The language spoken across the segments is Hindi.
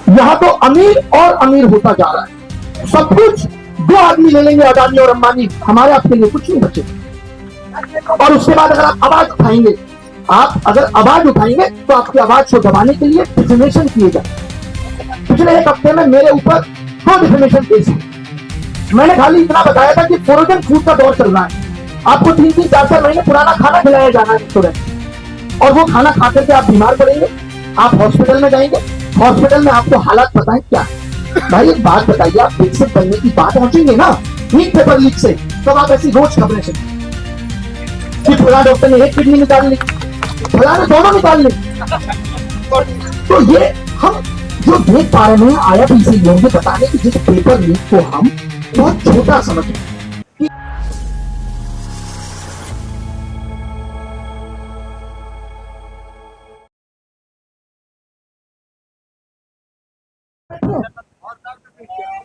यहाँ तो अमीर और अमीर होता जा रहा है। सब कुछ दो आदमी ले लेंगे, अडानी और अंबानी, हमारे आपके लिए कुछ नहीं बचेगा। और उसके बाद अगर आप आवाज उठाएंगे, आप अगर आवाज उठाएंगे तो आपकी आवाज को दबाने के लिए डिफेमेशन किए जाए। पिछले एक हफ्ते में मेरे ऊपर 2 डिफेमेशन केस हुए। मैंने खाली इतना बताया था कि फ्रोजन फूड का दौर चल रहा है, आपको 3-3, 4-4 महीने पुराना खाना खिलाया जाना है रेस्टोरेंट, और वो खाना खा करके आप बीमार पड़ेंगे, आप हॉस्पिटल में जाएंगे, हॉस्पिटल में आपको हालात पता है क्या है। भाई एक बात बताइए, आप विकसित बनने की बात पहुंचेंगे ना नीट पेपर लीक से, तब आप ऐसी रोज खबरें सुनिए कि फला डॉक्टर ने एक किडनी निकाल ली, फला ने दोनों निकाल ली। तो ये हम जो देख पा रहे हैं आईआईटी लोगों को बताने की, जिस पेपर लीक को हम बहुत छोटा समझ रहे हैं।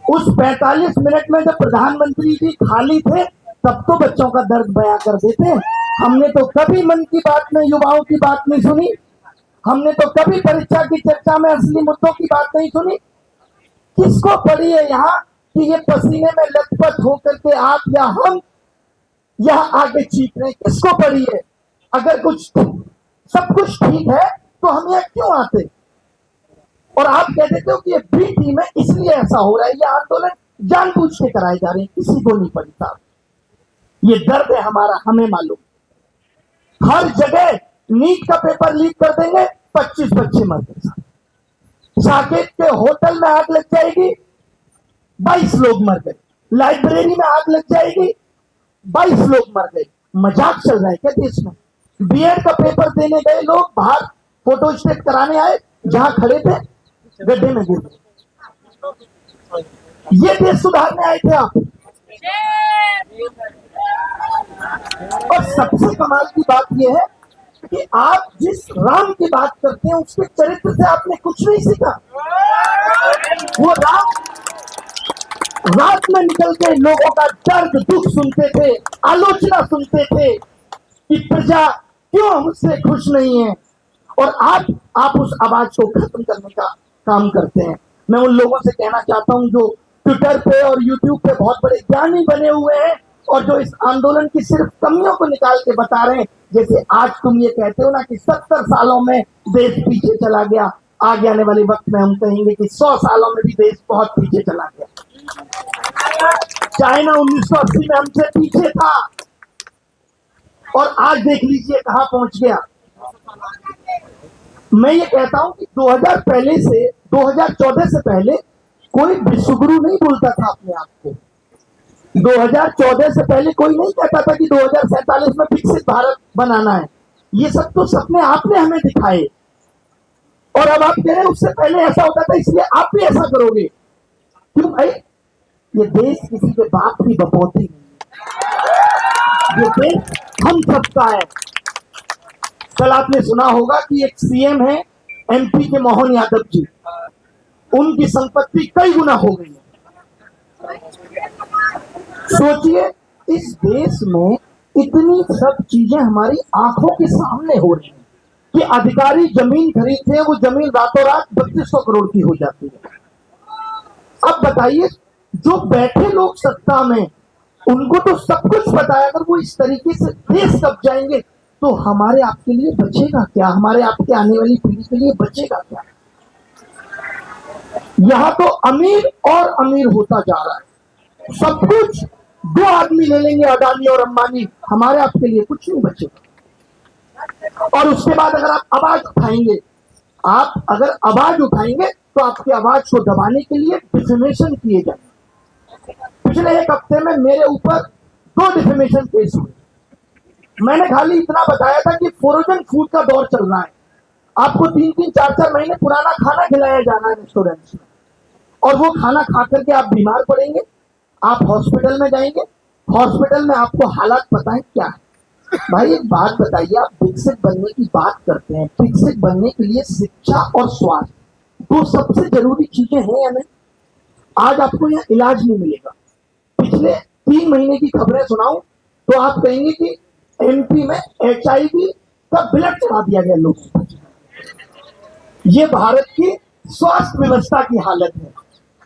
उस 45 मिनट में जब प्रधानमंत्री जी खाली थे तब तो बच्चों का दर्द बयां कर देते। हमने तो कभी मन की बात में युवाओं की बात नहीं सुनी, हमने तो कभी परीक्षा की चर्चा में असली मुद्दों की बात नहीं सुनी। किसको पड़ी है यहाँ कि ये पसीने में लथपथ होकर के आप या हम यहाँ आगे चीख रहे हैं? किसको पड़ी है? अगर कुछ सब कुछ ठीक है तो हम यहाँ क्यों आते? और आप कह देते हो कि ये बी टीम है इसलिए ऐसा हो रहा है, ये आंदोलन जानबूझ के कराए जा रहे हैं, किसी को नहीं पड़ी साहब। ये दर्द है हमारा, हमें मालूम। हर जगह नीट का पेपर लीक कर देंगे, 25 बच्चे मर गए। साकेत के होटल में आग लग जाएगी, 22 लोग मर गए। लाइब्रेरी में आग लग जाएगी, 22 लोग मर गए। मजाक चल रहा है क्या देश में? बीएड का पेपर देने गए लोग बाहर फोटोस्टेट कराने आए, जहां खड़े थे गड्ढे में गिर गए। ये देश सुधारने आए थे आप? और सबसे कमाल की बात यह है कि आप जिस राम की बात करते हैं उसके चरित्र से आपने कुछ नहीं सीखा। वो राम रात में निकल के लोगों का दर्द दुख सुनते थे, आलोचना सुनते थे कि प्रजा क्यों हमसे खुश नहीं है, और आप उस आवाज को खत्म करने का काम करते हैं। मैं उन लोगों से कहना चाहता हूं जो ट्विटर पे और यूट्यूब पे बहुत बड़े ज्ञानी बने हुए हैं और जो इस आंदोलन की सिर्फ कमियों को निकाल के बता रहे हैं, जैसे आज तुम ये कहते हो ना कि 70 सालों में देश पीछे चला गया, आगे आने वाले वक्त में हम कहेंगे कि 100 सालों में भी देश बहुत पीछे चला गया। चाइना 1980 में हमसे पीछे था और आज देख लीजिए कहां पहुंच गया। मैं ये कहता हूं कि 2014 से पहले कोई विश्वगुरु नहीं बोलता था अपने आप को। 2014 से पहले कोई नहीं कहता था कि 2047 में विकसित भारत बनाना है। ये सब तो सपने आपने हमें दिखाए, और अब आप कह रहे हैं उससे पहले ऐसा होता था इसलिए आप भी ऐसा करोगे। क्यों भाई? ये देश किसी के बाप की बपौती नहीं, ये देश हम सबका है। कल आपने सुना होगा कि एक सीएम है एमपी के मोहन यादव जी, उनकी संपत्ति कई गुना हो गई है। सोचिए इस देश में इतनी सब चीजें हमारी आंखों के सामने हो रही हैं कि अधिकारी जमीन खरीदते हैं, वो जमीन रातों रात 3200 करोड़ की हो जाती है। अब बताइए जो बैठे लोग सत्ता में, उनको तो सब कुछ पता है, अगर वो इस तरीके से देश कब जाएंगे तो हमारे आपके लिए बचेगा क्या? हमारे आपके आने वाली पीढ़ी के लिए बचेगा क्या? यहाँ तो अमीर और अमीर होता जा रहा है। सब कुछ दो आदमी ले लेंगे, अडानी और अंबानी, हमारे आपके लिए कुछ नहीं बचेगा। और उसके बाद अगर आप आवाज उठाएंगे, तो आपकी आवाज को दबाने के लिए डिफेमेशन किए जाएंगे। पिछले एक हफ्ते में मेरे ऊपर 2 डिफेमेशन केस हुए। मैंने खाली इतना बताया था कि फ्रोजन फूड का दौर चल रहा है, आपको 3-3, 4-4 महीने पुराना खाना खिलाया जाना है रेस्टोरेंट में, और वो खाना खा करके आप बीमार पड़ेंगे, आप हॉस्पिटल में जाएंगे, हॉस्पिटल में आपको हालात पता है क्या है। भाई एक बात बताइए, आप विकसित बनने की बात करते हैं, विकसित बनने के लिए शिक्षा और स्वास्थ्य 2 सबसे जरूरी चीजें हैं या नहीं? आज आपको यहाँ इलाज नहीं मिलेगा। पिछले 3 महीने की खबरें सुनाऊं तो आप कहेंगे कि एमपी में HIV का ब्लड चढ़ा दिया गया लोगों को। ये भारत की स्वास्थ्य व्यवस्था की हालत है।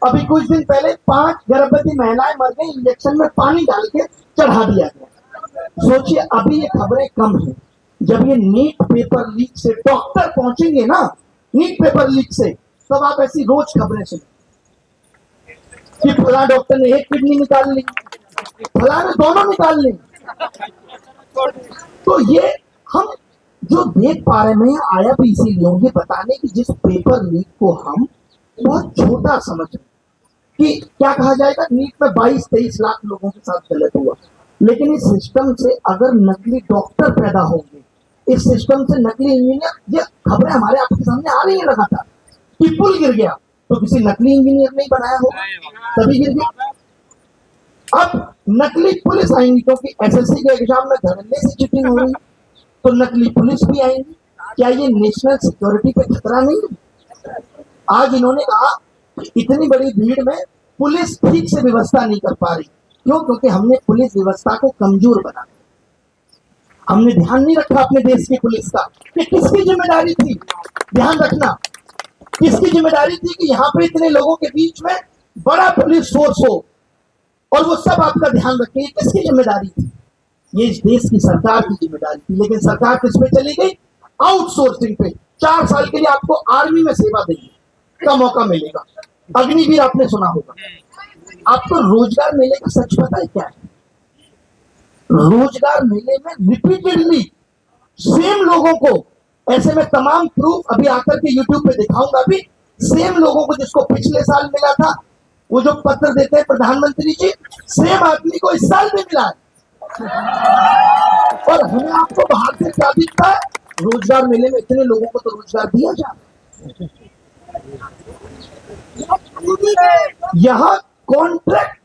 अभी कुछ दिन पहले 5 गर्भवती महिलाएं मर गई, इंजेक्शन में पानी डाल के चढ़ा दिया गया। सोचिए, अभी ये खबरें कम है, जब ये नीट पेपर लीक से डॉक्टर पहुंचेंगे ना, नीट पेपर लीक से, तब आप ऐसी रोज खबरें सुनें कि फला डॉक्टर ने एक किडनी निकाल ली, फला ने दोनों निकाल ली। तो ये हम जो देख पा रहे हैं, मैं आया भी इसीलिए हूं, ये बताने की जिस पेपर लीक को हम बहुत छोटा समझ रहे कि क्या कहा जाएगा, नीट में 22-23 लाख लोगों के साथ गलत हुआ, लेकिन इस सिस्टम से अगर नकली डॉक्टर पैदा होंगे, इस सिस्टम से नकली इंजीनियर, ये खबरें हमारे आपके सामने आ रही है लगातार कि पुल गिर गया तो किसी नकली इंजीनियर ने बनाया होगा, तभी गिर गया। अब नकली पुलिस आएंगी, क्योंकि एसएससी के एग्जाम में धड़ल्ले से चीटिंग हो रही है, तो नकली पुलिस भी आएंगी। क्या ये नेशनल सिक्योरिटी पे खतरा नहीं है? आज इन्होंने कहा कि इतनी बड़ी भीड़ में पुलिस ठीक से व्यवस्था नहीं कर पा रही, क्यों? क्योंकि हमने पुलिस व्यवस्था को कमजोर बना दिया। हमने ध्यान नहीं रखा अपने देश की पुलिस का कि किसकी जिम्मेदारी थी, ध्यान रखना, किसकी जिम्मेदारी थी कि यहाँ पे इतने लोगों के बीच में बड़ा पुलिस फोर्स हो और वो सब आपका ध्यान रखे। किसकी जिम्मेदारी थी? ये इस देश की सरकार की जिम्मेदारी थी। लेकिन सरकार किस पे चली गई? आउटसोर्सिंग पे। 4 साल के लिए आपको आर्मी में सेवा देगी का मौका मिलेगा। अग्निवीर आपने सुना होगा। आपको रोजगार मेले का सच पता है क्या है? रोजगार मेले में रिपीटेडली सेम लोगों को, ऐसे में तमाम प्रूफ अभी आकर के यूट्यूब पे दिखाऊंगा, भी सेम लोगों को जिसको पिछले साल मिला था, वो जो पत्र देते हैं प्रधानमंत्री जी, सेम आदमी को इस साल भी मिला है। और हमें आपको बाहर से क्या दिखता है? रोजगार मेले में इतने लोगों को तो रोजगार दिया जा रहा है। यहाँ कॉन्ट्रैक्ट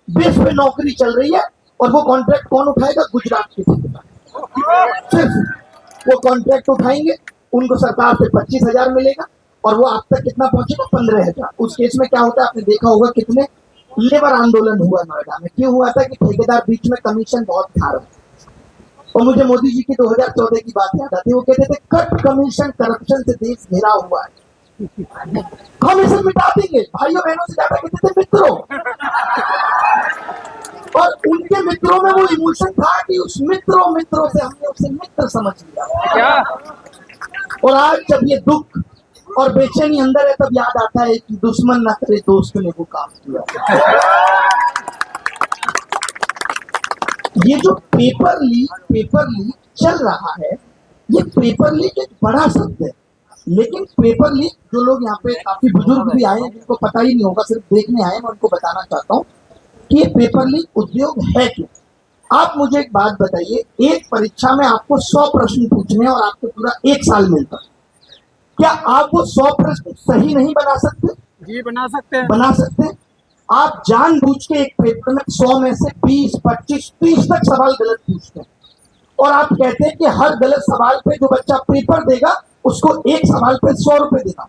बेस पे नौकरी चल रही है, और वो कॉन्ट्रैक्ट कौन उठाएगा? गुजरात के ठेकेदार। सिर्फ वो कॉन्ट्रैक्ट उठाएंगे, उनको सरकार से 25,000 मिलेगा, और वो आप तक कितना पहुंचेगा? 15,000। उस केस में क्या होता है, आपने देखा होगा कितने लेबर आंदोलन हुआ नोएडा में। क्यों हुआ था? कि ठेकेदार बीच में कमीशन बहुत खा रहे। और मुझे मोदी जी की 2014 की बात याद आती है, वो कहते थे कट कमीशन, करप्शन से देश घिरा हुआ है, हम इसे मिटा देंगे। भाइयों बहनों से ज्यादा कहते थे मित्रों, और उनके मित्रों में वो इमोशन था कि उस मित्रों से हमने उसे मित्र समझ लिया। और आज जब ये दुख और बेचैनी अंदर है, तब याद आता है कि दुश्मन ना करे दोस्त ने वो काम किया। ये जो पेपर लीक चल रहा है, ये पेपर लीक एक बड़ा शब्द है, लेकिन पेपर लीक, जो लोग यहाँ पे काफी बुजुर्ग भी आए हैं जिनको पता ही नहीं होगा, सिर्फ देखने आए, मैं उनको बताना चाहता हूँ कि ये पेपर लीक उद्योग है क्या। आप मुझे एक बात बताइए, एक परीक्षा में आपको 100 प्रश्न पूछने और आपको पूरा 1 साल मिलता है, क्या आप वो 100 प्रश्न सही नहीं बना सकते? जी बना सकते हैं, बना सकते हैं। आप जानबूझ के एक पेपर में 100 में से 20, 25, 30 तक सवाल गलत पूछते हैं, और आप कहते हैं कि हर गलत सवाल पे जो बच्चा पेपर देगा उसको एक सवाल पे 100 रुपए देना।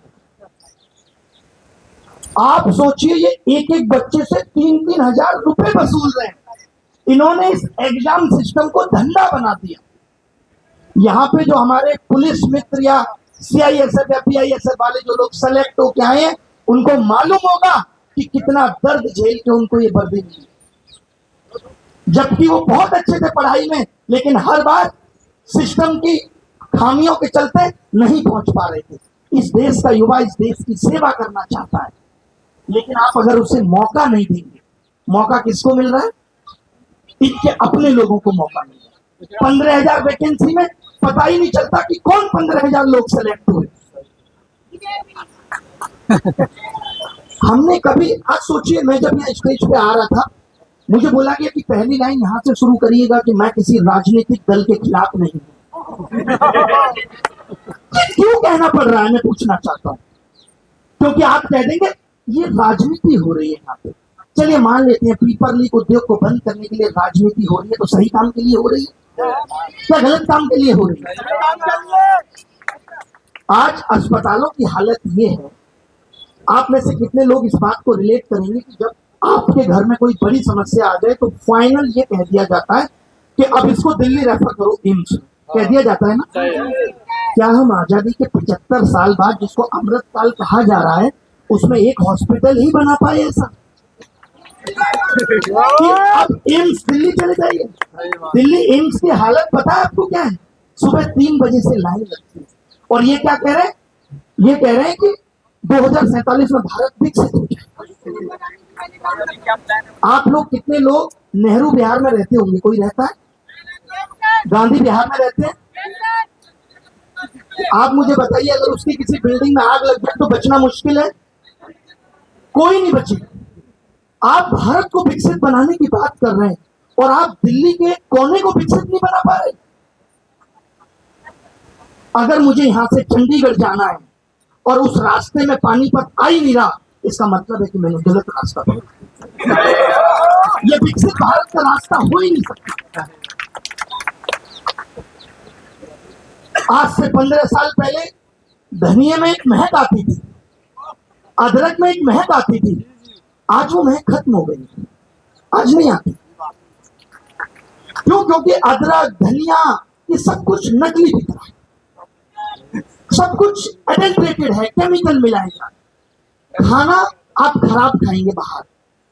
आप सोचिए, ये एक बच्चे से 3-3 हजार रुपए वसूल रहे हैं। इन्होंने इस एग्जाम सिस्टम को धंधा बना दिया। यहाँ पे जो हमारे पुलिस मित्र या CISF या PISF वाले जो लोग सेलेक्ट होके आए हैं, उनको मालूम होगा कि कितना दर्द झेल के उनको ये वर्दी मिली, जबकि वो बहुत अच्छे थे पढ़ाई में, लेकिन हर बार सिस्टम की खामियों के चलते नहीं पहुंच पा रहे थे। इस देश का युवा इस देश की सेवा करना चाहता है, लेकिन आप अगर उसे मौका नहीं देंगे, मौका किसको मिल रहा है? इनके अपने लोगों को मौका मिल रहा है। 15,000 वैकेंसी में पता ही नहीं चलता कि कौन 15,000 लोग सेलेक्ट हुए। हमने कभी, आज सोचिए, मैं जब यहाँ स्टेज पे आ रहा था, मुझे बोला गया कि पहली लाइन यहाँ से शुरू करिएगा कि मैं किसी राजनीतिक दल के खिलाफ नहीं हूँ। क्यों कहना पड़ रहा है, मैं पूछना चाहता हूँ। क्योंकि आप कह देंगे ये राजनीति हो रही है यहाँ पे। चलिए मान लेते हैं पेपर लीक उद्योग को बंद करने के लिए राजनीति हो रही है, तो सही काम के लिए हो रही है क्या गलत काम के लिए हो रही है? आज अस्पतालों की हालत ये है, आप में से कितने लोग इस बात को रिलेट करेंगे कि जब आपके घर में कोई बड़ी समस्या आ जाए तो फाइनल ये कह दिया जाता है कि अब इसको दिल्ली रेफर करो, एम्स। कह दिया जाता है ना। क्या हम आजादी के 75 साल बाद, जिसको अमृतकाल कहा जा रहा है, उसमें एक हॉस्पिटल ही बना पाए ऐसा कि अब एम्स दिल्ली चले जाइए। दिल्ली एम्स की हालत पता है आपको क्या है? सुबह 3 बजे से लाइन लगती है। और ये क्या कह रहे हैं? ये कह रहे हैं कि 2047 में भारत विकसित हो जाए। आप लोग कितने लोग नेहरू बिहार में रहते होंगे? कोई रहता है? गांधी बिहार में रहते हैं? आप मुझे बताइए, अगर उसकी किसी बिल्डिंग में आग लग जाए तो बचना मुश्किल है? कोई नहीं बचेगा। आप भारत को विकसित बनाने की बात कर रहे हैं और आप दिल्ली के कोने को विकसित नहीं बना पा रहे। अगर मुझे यहां से चंडीगढ़ जाना है और उस रास्ते में पानीपत आ ही नहीं रहा, इसका मतलब है कि मैंने गलत रास्ता पकड़ा। ये विकसित भारत का रास्ता हो ही नहीं सकता। आज से 15 साल पहले धनिये में एक महक आती थी, अदरक में एक महक आती थी। आज वो महक खत्म हो गई, आज नहीं आती। क्यों? क्योंकि अदरक, धनिया, ये सब कुछ नकली दिख रहा है, सब कुछ एडल्ट्रेटेड है, केमिकल मिलाया जा रहा है। खाना आप खराब खाएंगे बाहर,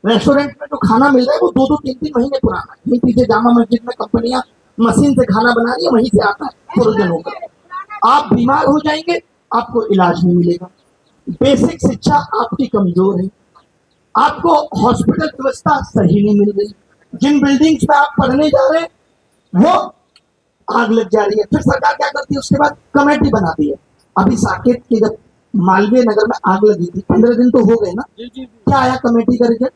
रेस्टोरेंट में जो खाना मिल रहा है वो 2-2, 3-3 महीने पुराना है। ये पीछे जामा मस्जिद में कंपनियां मशीन से खाना बना रही है, वहीं से आता है फ्रोजन होकर। आप बीमार हो जाएंगे, आपको इलाज नहीं मिलेगा। बेसिक शिक्षा आपकी कमजोर है, आपको हॉस्पिटल व्यवस्था सही नहीं मिल रही। जिन बिल्डिंग्स में आप पढ़ने जा रहे हैं वो आग लग जा रही है। फिर सरकार क्या करती है? उसके बाद कमेटी बनाती है। अभी साकेत की जब मालवीय नगर में आग लगी थी, 15 दिन तो हो गए ना, क्या आया कमेटी का रिजल्ट?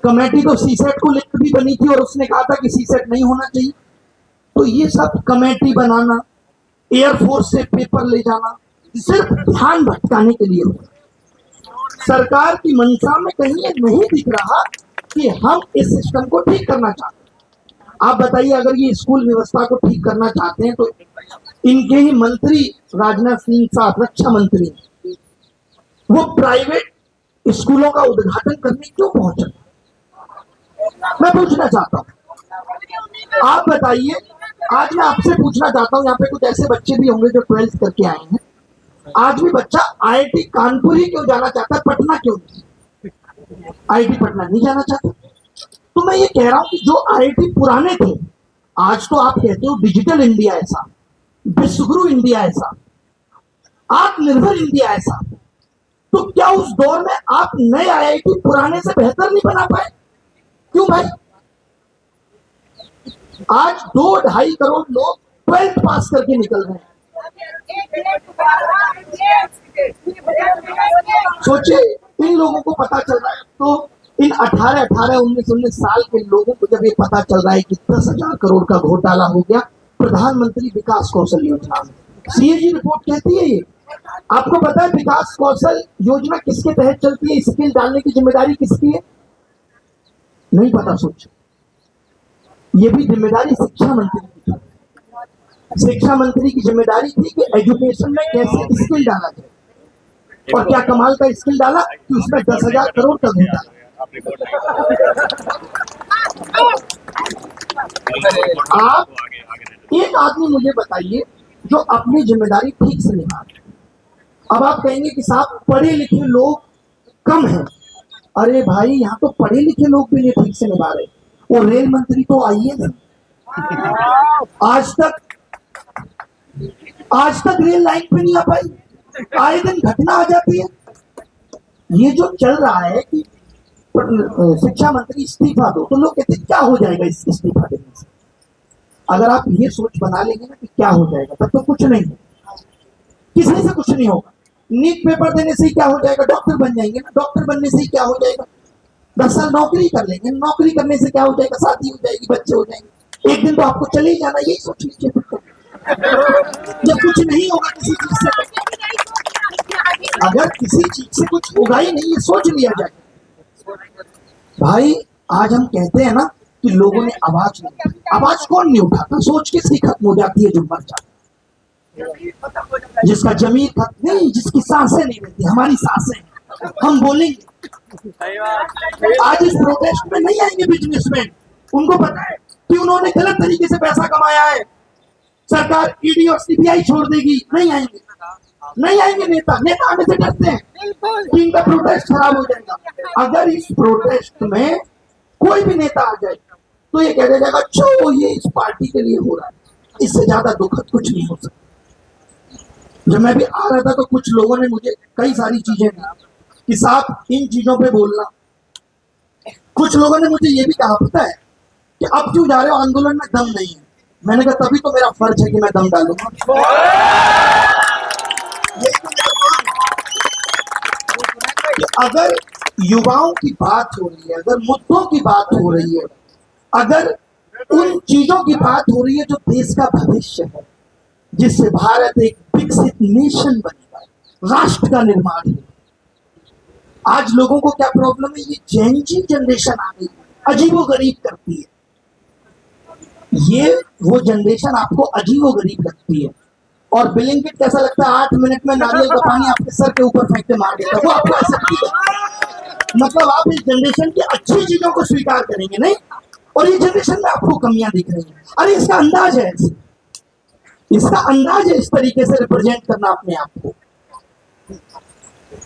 कमेटी तो सीसेट को लेकर भी बनी थी और उसने कहा था कि सीसेट नहीं होना चाहिए। तो ये सब कमेटी बनाना, एयरफोर्स से पेपर ले जाना, सिर्फ ध्यान भटकाने के लिए होगा। सरकार की मंशा में कहीं ये नहीं दिख रहा कि हम इस सिस्टम को ठीक करना चाहते हैं। आप बताइए, अगर ये स्कूल व्यवस्था को ठीक करना चाहते हैं तो इनके ही मंत्री राजनाथ सिंह साहब, रक्षा मंत्री, वो प्राइवेट स्कूलों का उद्घाटन करने क्यों पहुंचे? मैं पूछना चाहता हूं, आप बताइए। आज मैं आपसे पूछना चाहता हूं, यहाँ पे कुछ ऐसे बच्चे भी होंगे जो 12th करके आए हैं। आज भी बच्चा आईआईटी कानपुर ही क्यों जाना चाहता है, पटना क्यों नहीं? आईआईटी पटना नहीं जाना चाहता। तो मैं ये कह रहा हूं कि जो आईआईटी पुराने थे, आज तो आप कहते हो डिजिटल इंडिया ऐसा, विश्वगुरु इंडिया ऐसा, आत्मनिर्भर इंडिया ऐसा, तो क्या उस दौर में आप नए आईआईटी पुराने से बेहतर नहीं बना पाए? क्यों भाई? आज 2-2.5 करोड़ लोग 12th पास करके निकल रहे हैं। सोचिए, इन लोगों को पता चल रहा है, तो इन 18, 19 साल के लोगों को जब ये पता चल रहा है कि 10,000 करोड़ का घोटाला हो गया प्रधानमंत्री विकास कौशल योजना में, सीएजी रिपोर्ट कहती है ये। आपको पता है विकास कौशल योजना किसके तहत चलती है? स्किल डालने की जिम्मेदारी किसकी है? नहीं पता। सोच, ये भी जिम्मेदारी शिक्षा मंत्री की थी। शिक्षा मंत्री की जिम्मेदारी थी कि एजुकेशन में कैसे स्किल डाला जाए। और क्या कमाल का स्किल डाला कि उसमें 10,000 करोड़ का घोटाला। आप एक आदमी मुझे बताइए जो अपनी जिम्मेदारी ठीक से निभा रहे। अब आप कहेंगे कि साहब पढ़े लिखे लोग कम हैं। अरे भाई, यहाँ तो पढ़े लिखे लोग भी नहीं ठीक से निभा रहे। वो रेल मंत्री तो आइए ना, आज तक रेल लाइन पे नहीं आ पाई, आए दिन घटना आ जाती है। ये जो चल रहा है कि शिक्षा मंत्री इस्तीफा दो, तो लोग कहते क्या हो जाएगा इस इस्तीफा देने से? अगर आप ये सोच बना लेंगे ना कि क्या हो जाएगा, तब तो कुछ नहीं, किसी से कुछ नहीं होगा। नीट पेपर देने से ही क्या हो जाएगा? डॉक्टर बन जाएंगे ना। डॉक्टर बनने से ही क्या हो जाएगा? 10 साल नौकरी कर लेंगे। नौकरी करने से क्या हो जाएगा? शादी हो जाएगी, बच्चे हो जाएंगे। एक दिन तो आपको चले ही जाना, यही सोच लीजिए। जब कुछ नहीं होगा किसी चीज से, अगर किसी चीज से कुछ होगा ही नहीं, ये सोच लिया जाए। भाई, आज हम कहते हैं ना कि लोगों ने आवाज नहीं उठाई। आवाज कौन नहीं उठाता? सोच किसकी खत्म हो जाती है? जो मर जाता, जिसका जमीर खत्म नहीं, जिसकी सांसें नहीं रहती। हमारी सांसें, हम बोलेंगे। आज इस प्रोटेस्ट में नहीं आएंगे बिजनेसमैन, उनको पता है कि उन्होंने गलत तरीके से पैसा कमाया है। सरकार ईडी और सीबीआई छोड़ देगी, नहीं आएंगे, नहीं आएंगे नेता। नेता आने से डरते हैं कि इनका प्रोटेस्ट खराब हो जाएगा। अगर इस प्रोटेस्ट में कोई भी नेता आ जाए तो ये कह जाएगा जो ये इस पार्टी के लिए हो रहा है, इससे ज्यादा दुखद कुछ नहीं हो सकता। जब मैं भी आ रहा था तो कुछ लोगों ने मुझे कई सारी चीजें दी कि साहब इन चीजों पे बोलना। कुछ लोगों ने मुझे ये भी कहा, पता है कि अब क्यों जा रहे हो, आंदोलन में दम नहीं है। मैंने कहा तभी तो मेरा फर्ज है कि मैं दम डालूंगा। अगर युवाओं की बात हो रही है, अगर मुद्दों की बात हो रही है, अगर उन चीजों की बात हो रही है जो देश का भविष्य है, जिससे भारत एक विकसित नेशन बनेगा, राष्ट्र का निर्माण है। आज लोगों को क्या प्रॉब्लम है, ये जेनजी जनरेशन आ गई, अजीबोगरीब करती है। ये वो जनरेशन आपको अजीबोगरीब लगती है। और ब्लिंकिट कैसा लगता है, 8 मिनट में नारियल का पानी आपके सर के ऊपर फेंक के मार देता है, वो आपको ऐसा लगता। मतलब आप इस जनरेशन की अच्छी चीजों को स्वीकार करेंगे नहीं, और ये जनरेशन में आपको कमियां दिख रही हैं। अरे इसका अंदाज है ऐसे, इसका अंदाज है इस तरीके से रिप्रेजेंट करना अपने आप को।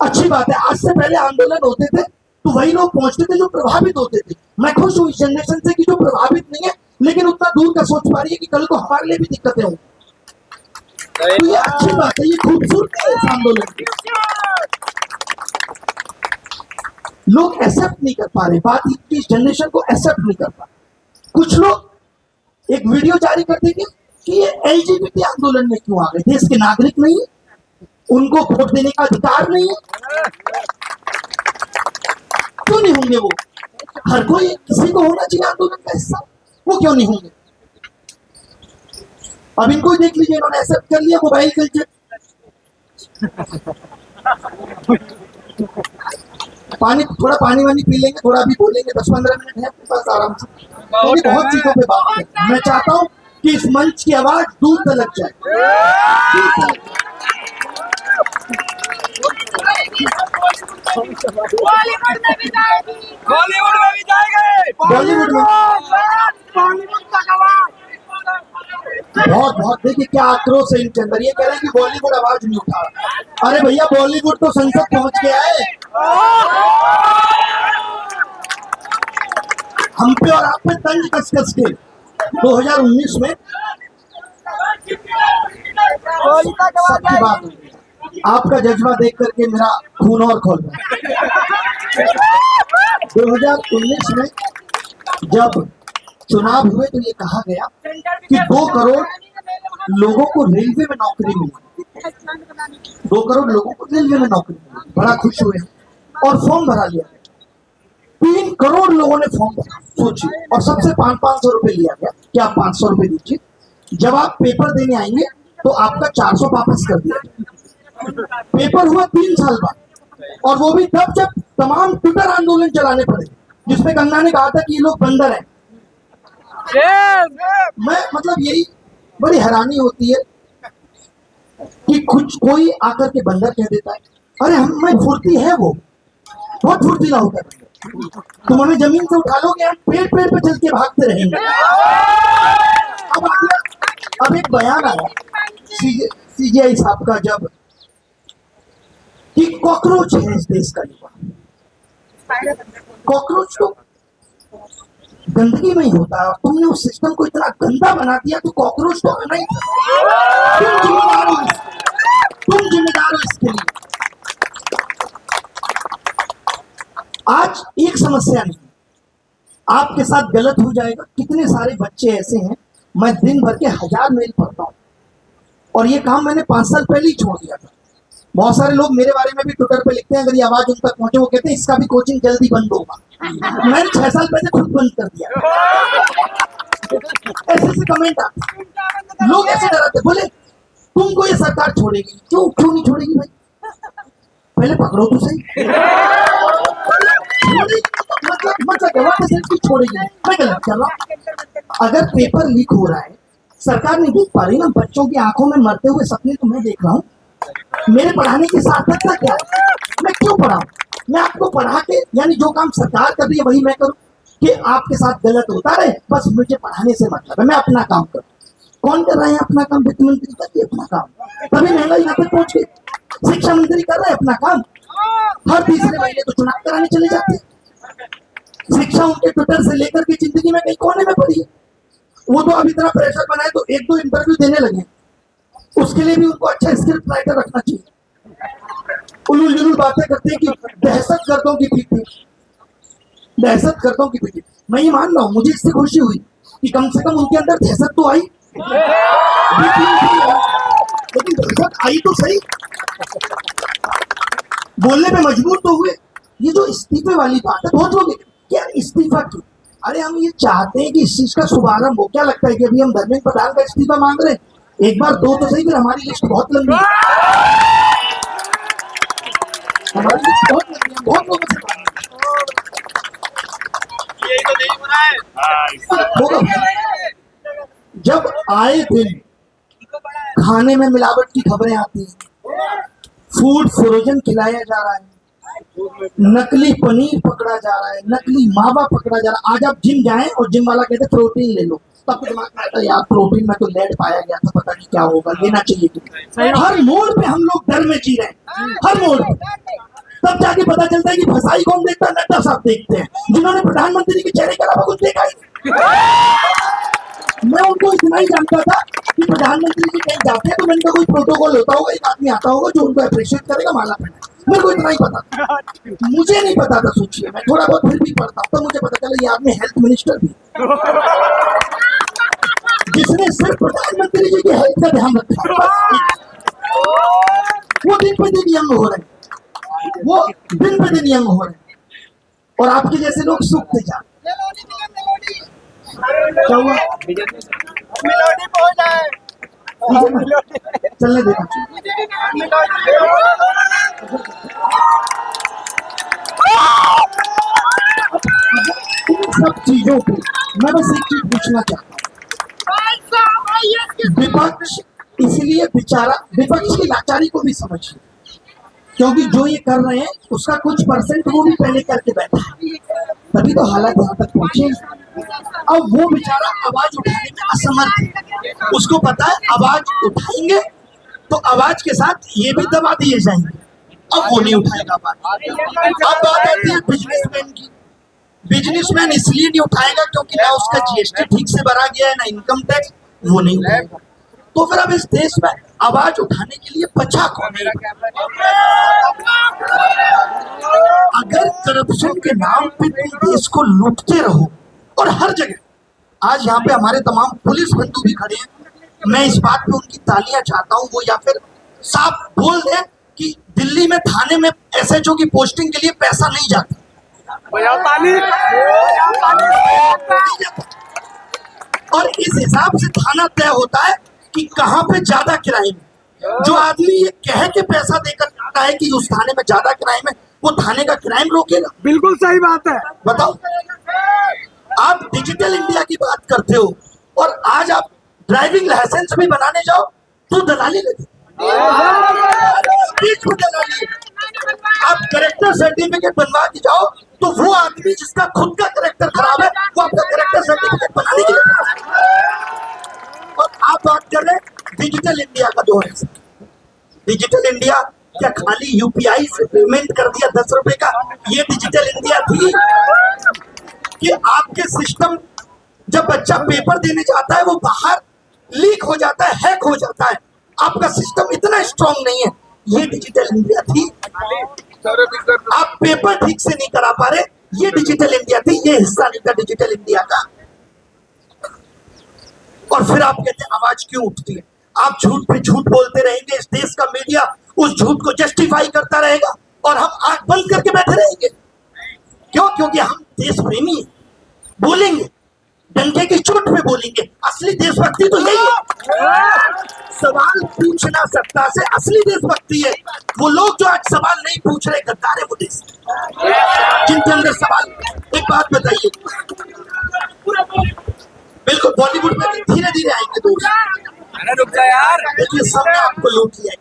अच्छी बात है, आज से पहले आंदोलन होते थे तो वही लोग पहुंचते थे जो प्रभावित होते थे। मैं खुश हूं इस जनरेशन से कि जो प्रभावित नहीं है, लेकिन उतना दूर का सोच पा रही है कि कल को हमारे लिए भी दिक्कतें होंगी। तो ये अच्छी बात है, ये खूबसूरती है इस आंदोलन की। लोग एक्सेप्ट नहीं कर पा रहे, बात इस जनरेशन को एक्सेप्ट नहीं कर पा रहे। कुछ लोग एक वीडियो जारी कर देंगे कि ये एलजीबीटी आंदोलन में क्यों आ गए, देश के नागरिक नहीं है, उनको वोट देने का अधिकार नहीं है, क्यों नहीं होंगे वो? हर कोई किसी को होना चाहिए आंदोलन का हिस्सा, वो क्यों नहीं होंगे? अब इनको ही देख लीजिए, इन्होंने एक्सेप्ट कर लिया मोबाइल कल्चर। पानी, थोड़ा पानी वानी पी लेंगे, थोड़ा भी बोलेंगे, 10-15 मिनट है अपने पास आराम से। बहुत चीजों पे बात है। मैं चाहता हूं कि इस मंच की आवाज दूर तक जाए। बॉलीवुड में भी जाएगी, बॉलीवुड में भी जाएंगे, बॉलीवुड में बॉलीवुड तक आवाज। बहुत बहुत देखिए क्या आक्रोश है इनके अंदर। ये कह रहे हैं कि बॉलीवुड आवाज नहीं उठा रहा। अरे भैया बॉलीवुड तो संसद पहुंच गया है। हम पे और आप पे तंज कस कस के 2019 में सबकी बात हुई। आपका जज्बा देख करके मेरा खून और खोल रहा है। 2019 में जब चुनाव हुए तो ये कहा गया कि 2 करोड़ लोगों को रेलवे में नौकरी मिली। 2 करोड़ लोगों को रेलवे में नौकरी मिली, बड़ा खुश हुए और फॉर्म भरा लिया गया। 3 करोड़ लोगों ने फॉर्म भरा, सोचिए, और सबसे 500 रुपए लिया गया कि आप 500 रुपए दीजिए। जब आप पेपर देने आएंगे तो आपका 400 वापस कर दिया। पेपर हुआ 3 साल बाद, और वो भी तब जब तमाम ट्विटर आंदोलन चलाने पड़े, जिसमें गंगा ने कहा था कि ये लोग बंदर हैं। मैं मतलब यही बड़ी हैरानी होती है कि कुछ कोई आकर के बंदर कह देता है। अरे हम में फुर्ती है, वो बहुत फुर्तीला होता है। तुम हमें जमीन से उठा लोगे, हम पेड़ पेड़ पे चल के भागते रहेंगे। अब एक बयान आया सीजीआई साहब का, जब कि कॉकरोच है इस देश का युवा। कॉकरोच तो गंदगी में ही होता है, और तुमने उस सिस्टम को इतना गंदा बना दिया तो कॉकरोच तो आना ही था। तुम जिम्मेदार हो, तुम जिम्मेदार हो इसके लिए। आज एक समस्या नहीं, आपके साथ गलत हो जाएगा। कितने सारे बच्चे ऐसे हैं, मैं दिन भर के 1000 मेल पढ़ता हूँ, और ये काम मैंने 5 साल पहले ही छोड़ दिया था। बहुत सारे लोग मेरे बारे में भी ट्विटर पे लिखते हैं, अगर ये आवाज उन तक पहुंचे, वो कहते हैं इसका भी कोचिंग जल्दी बंद होगा। मैंने 6 साल पहले खुद बंद कर दिया। ऐसे ऐसे कमेंट आते, लोग ऐसे डराते, बोले तुमको ये सरकार छोड़ेगी, क्यों नहीं छोड़ेगी भाई, पहले पकड़ो तो सही। मतलब छोड़ेगी, मैं गलत कर रहा हूं। अगर पेपर लीक हो रहा है, सरकार नहीं देख पा रही ना, बच्चों की आंखों में मरते हुए सपने तो मैं देख रहा हूँ। मेरे पढ़ाने की सार्थकता क्या है? मैं क्यों पढ़ाऊं? मैं आपको पढ़ा के, यानी जो काम सरकार कर रही है वही मैं करूं कि आपके साथ गलत होता रहे, बस मुझे पढ़ाने से मतलब है, मैं अपना काम करूं। कौन कर रहे हैं अपना काम? वित्त मंत्री कर रही है अपना काम, तभी महंगाई यहाँ तक पहुंच गई। शिक्षा मंत्री कर रहे हैं अपना काम, हर तीसरे महीने तो चुनाव कराने चले जाते हैं। शिक्षा उनके ट्विटर से लेकर के जिंदगी में कहीं कोने में पड़ी है। वो तो अब इतना प्रेशर बनाए तो एक दो इंटरव्यू देने लगे, उसके लिए भी उनको अच्छा स्क्रिप्ट राइटर रखना चाहिए। उलूल जुलूल बातें करते हैं कि दहशत गर्दों की पीठी, दहशत गर्दों की पीठी। मैं ये मान रहा हूँ, मुझे इससे खुशी हुई कि कम से कम उनके अंदर दहशत तो आई, लेकिन दहशत आई तो सही, बोलने में मजबूर तो हुए। ये जो इस्तीफे वाली बात है, बहुत लोग क्या इस्तीफा क्यों? अरे हम ये चाहते हैं कि इस चीज का शुभारंभ हो। क्या लगता है कि अभी हम धर्मेंद्र प्रधान का इस्तीफा मांग रहे हैं? एक बार दो तो सही, फिर हमारी लिस्ट बहुत लंबी है, हमारी लिस्ट बहुत लंबी है, बहुत लोगों से मांग रहे हैं। जब आए दिन खाने में मिलावट की खबरें आती हैं, फूड फ्रोजन खिलाया जा रहा है, नकली पनीर पकड़ा जा रहा है, नकली मावा पकड़ा जा रहा है। आज आप जिम जाएं और जिम वाला कहते प्रोटीन ले लो, तब दिमाग में आता है यार प्रोटीन में तो लेड पाया गया था, पता नहीं क्या होगा, लेना चाहिए तुम्हें। हर मोड़ पे हम लोग डर में जी रहे हैं, हर मोड़ पे। तब जाके पता चलता है कि फसाई कौन देखता है? नड्डा साहब देखते हैं, जिन्होंने प्रधानमंत्री के चेहरे के अलावा कुछ देखा ही नहीं। मैं उनको इतना ही जानता था कि प्रधानमंत्री जी कहीं जाते हैं तो इनका कोई प्रोटोकॉल होता होगा, एक आदमी आता होगा जो उनको अप्रिशिएट करेगा, माला पहने। मेरे को इतना ही पता था, मुझे नहीं पता था। सोचिए, मैं थोड़ा बहुत फिर भी पढ़ता हूँ, तो मुझे पता चला ये आदमी हेल्थ मिनिस्टर भी, जिसने सिर्फ प्रधानमंत्री जी की हेल्थ का ध्यान रखा। वो दिन पे दिन यंग हो रहे हैं, वो दिन पे दिन यंग हो रहे हैं, और आपके जैसे लोग सूखते जा रहे हैं। क्या हुआ? मिलोडी पहुंच जाए, चलने देना। इन सब चीजों पे मैं बस एक चीज पूछना चाहता हूँ, विपक्ष इसलिए बेचारा, विपक्ष की लाचारी को भी समझिए, क्योंकि जो ये कर रहे हैं उसका कुछ परसेंट वो भी पहले करके बैठा है, तभी तो हालात यहाँ तक पहुंचे। अब वो बेचारा आवाज उठाने में असमर्थ है, उसको पता है आवाज उठाएंगे तो आवाज के साथ ये भी दबा दिए जाएंगे, अब वो नहीं उठाएगा आवाज। अब बात आती है बिजनेसमैन की। बिजनेसमैन इसलिए नहीं उठाएगा क्योंकि ना उसका जीएसटी ठीक से भरा गया है, ना इनकम टैक्स, वो नहीं उठाएगा। तो फिर अब इस देश में आवाज उठाने के लिए बचा कौन है? अगर करप्शन के नाम पे तुम देश को लूटते रहो, और हर जगह, आज यहाँ पे हमारे तमाम पुलिस बंधु भी खड़े हैं, मैं इस बात पे उनकी तालियां चाहता हूँ, वो या फिर साफ बोल दें कि दिल्ली में थाने में एसएचओ की पोस्टिंग के लिए पैसा नहीं जाता। और इस हिसाब से थाना तय होता है कि कहाँ पे ज्यादा क्राइम है। जो आदमी ये कह के पैसा देकर जाता है कि उस थाने में ज्यादा क्राइम है, वो थाने का क्राइम रोकेगा? बिल्कुल सही बात है। बताओ, आप डिजिटल इंडिया की बात करते हो और आज आप ड्राइविंग लाइसेंस भी बनाने जाओ तो दलाली लगी, बीच में दलाली। आप करेक्टर सर्टिफिकेट बनवा के जाओ तो वो आदमी जिसका खुद का करेक्टर खराब है वो आपका करेक्टर सर्टिफिकेट बनाने के लिए। और आप बात कर रहे हैं डिजिटल इंडिया का दौर है। डिजिटल इंडिया क्या खाली यूपीआई से पेमेंट कर दिया 10 रुपए का? ये डिजिटल इंडिया थी कि आपके सिस्टम, जब बच्चा पेपर देने जाता है वो बाहर लीक हो जाता है, हैक हो जाता है, आपका सिस्टम इतना स्ट्रांग नहीं है। ये डिजिटल इंडिया थी। आप पेपर ठीक से नहीं करा पा रहे, ये डिजिटल इंडिया थी। ये हिस्सा नहीं था डिजिटल इंडिया का। और फिर आप कहते हैं आवाज क्यों उठती है? आप झूठ पे झूठ बोलते रहेंगे, इस देश का मीडिया उस झूठ को जस्टिफाई करता रहेगा और हम आंख बंद करके बैठे रहेंगे। क्यों? क्योंकि हम देश प्रेमी हैं, बोलेंगे, डंके की चोट पे बोलेंगे। असली देशभक्ति तो यही है, सवाल पूछना सत्ता से, असली देशभक्ति है। वो लोग जो आज सवाल नहीं पूछ रहे, गद्दार है वो देश, जिनके अंदर सवाल। एक बात बताइए, बिल्कुल बॉलीवुड में धीरे धीरे आएंगे दोस्त। अरे रुक जा यार, देखिए सबने आपको लूट लिया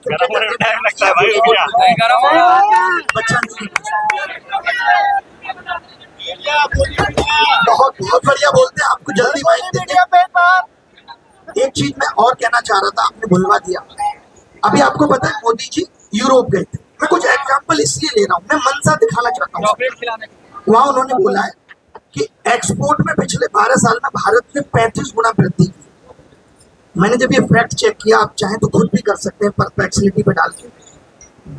बच्चा नहीं। बहुत बहुत बढ़िया बोलते हैं, आपको जल्दी माइक देंगे। एक चीज मैं और कहना चाह रहा था, आपने भुलवा दिया। अभी आपको पता है मोदी जी यूरोप गए थे। मैं कुछ एग्जांपल इसलिए ले रहा हूँ, मैं मनसा दिखाना चाहता हूँ। चॉकलेट खिलाने वहां उन्होंने बोला है कि एक्सपोर्ट में पिछले 12 साल में भारत ने 35 गुना वृद्धि की। मैंने जब ये फैक्ट चेक किया, आप चाहें तो खुद भी कर सकते हैं परप्लेक्सिटी पे डाल के,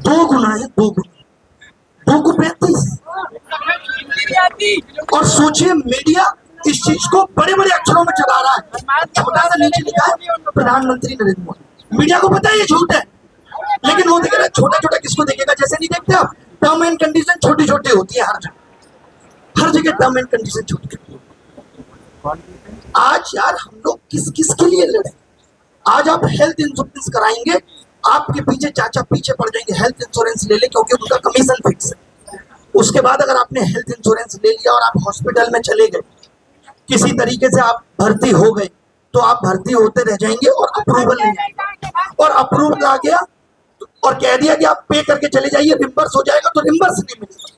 2 गुना है, 2 गुना, 2 को 35। नहीं आती। और सोचिए मीडिया इस चीज को बड़े बड़े अक्षरों में चला रहा है, छोटा सा नीचे लिखा है प्रधानमंत्री नरेंद्र मोदी। मीडिया को पता है ये झूठ है, लेकिन वो देख रहा है। छोटा छोटा किसको देखेगा? जैसे नहीं देखते आप, टर्म एंड कंडीशन छोटी छोटी होती है हर जगह टर्म एंड कंडीशन छोटी छोटी। आज यार हम लोग किस किस के लिए लड़े? आज आप हेल्थ इंश्योरेंस कराएंगे, आपके पीछे चाचा पीछे पड़ जाएंगे, हेल्थ इंश्योरेंस ले ले, क्योंकि उनका कमीशन फिक्स है। उसके बाद अगर आपने हेल्थ इंश्योरेंस ले लिया और आप हॉस्पिटल में चले गए, किसी तरीके से आप भर्ती हो गए, तो आप भर्ती होते रह जाएंगे और अप्रूवल नहीं आएगा। और अप्रूवल आ गया और कह दिया कि आप पे करके चले जाइए, रिम्बर्स हो जाएगा, तो रिम्बर्स नहीं मिलेगा।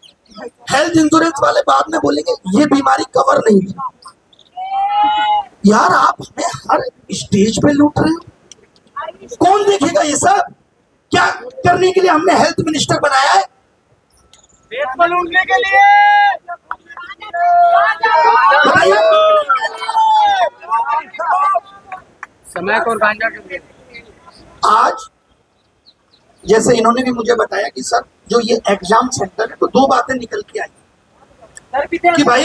हेल्थ इंश्योरेंस वाले बाद में बोलेंगे ये बीमारी कवर नहीं है। यार आप हमें हर स्टेज पे लूट रहे हो, कौन देखेगा ये सब? क्या करने के लिए हमने हेल्थ मिनिस्टर बनाया है? देश को लूटने के लिए। बताइए। समय को और गांजा के लिए। आज जैसे इन्होंने भी मुझे बताया कि सर जो ये एग्जाम सेंटर है, तो 2 बातें निकल के आई कि भाई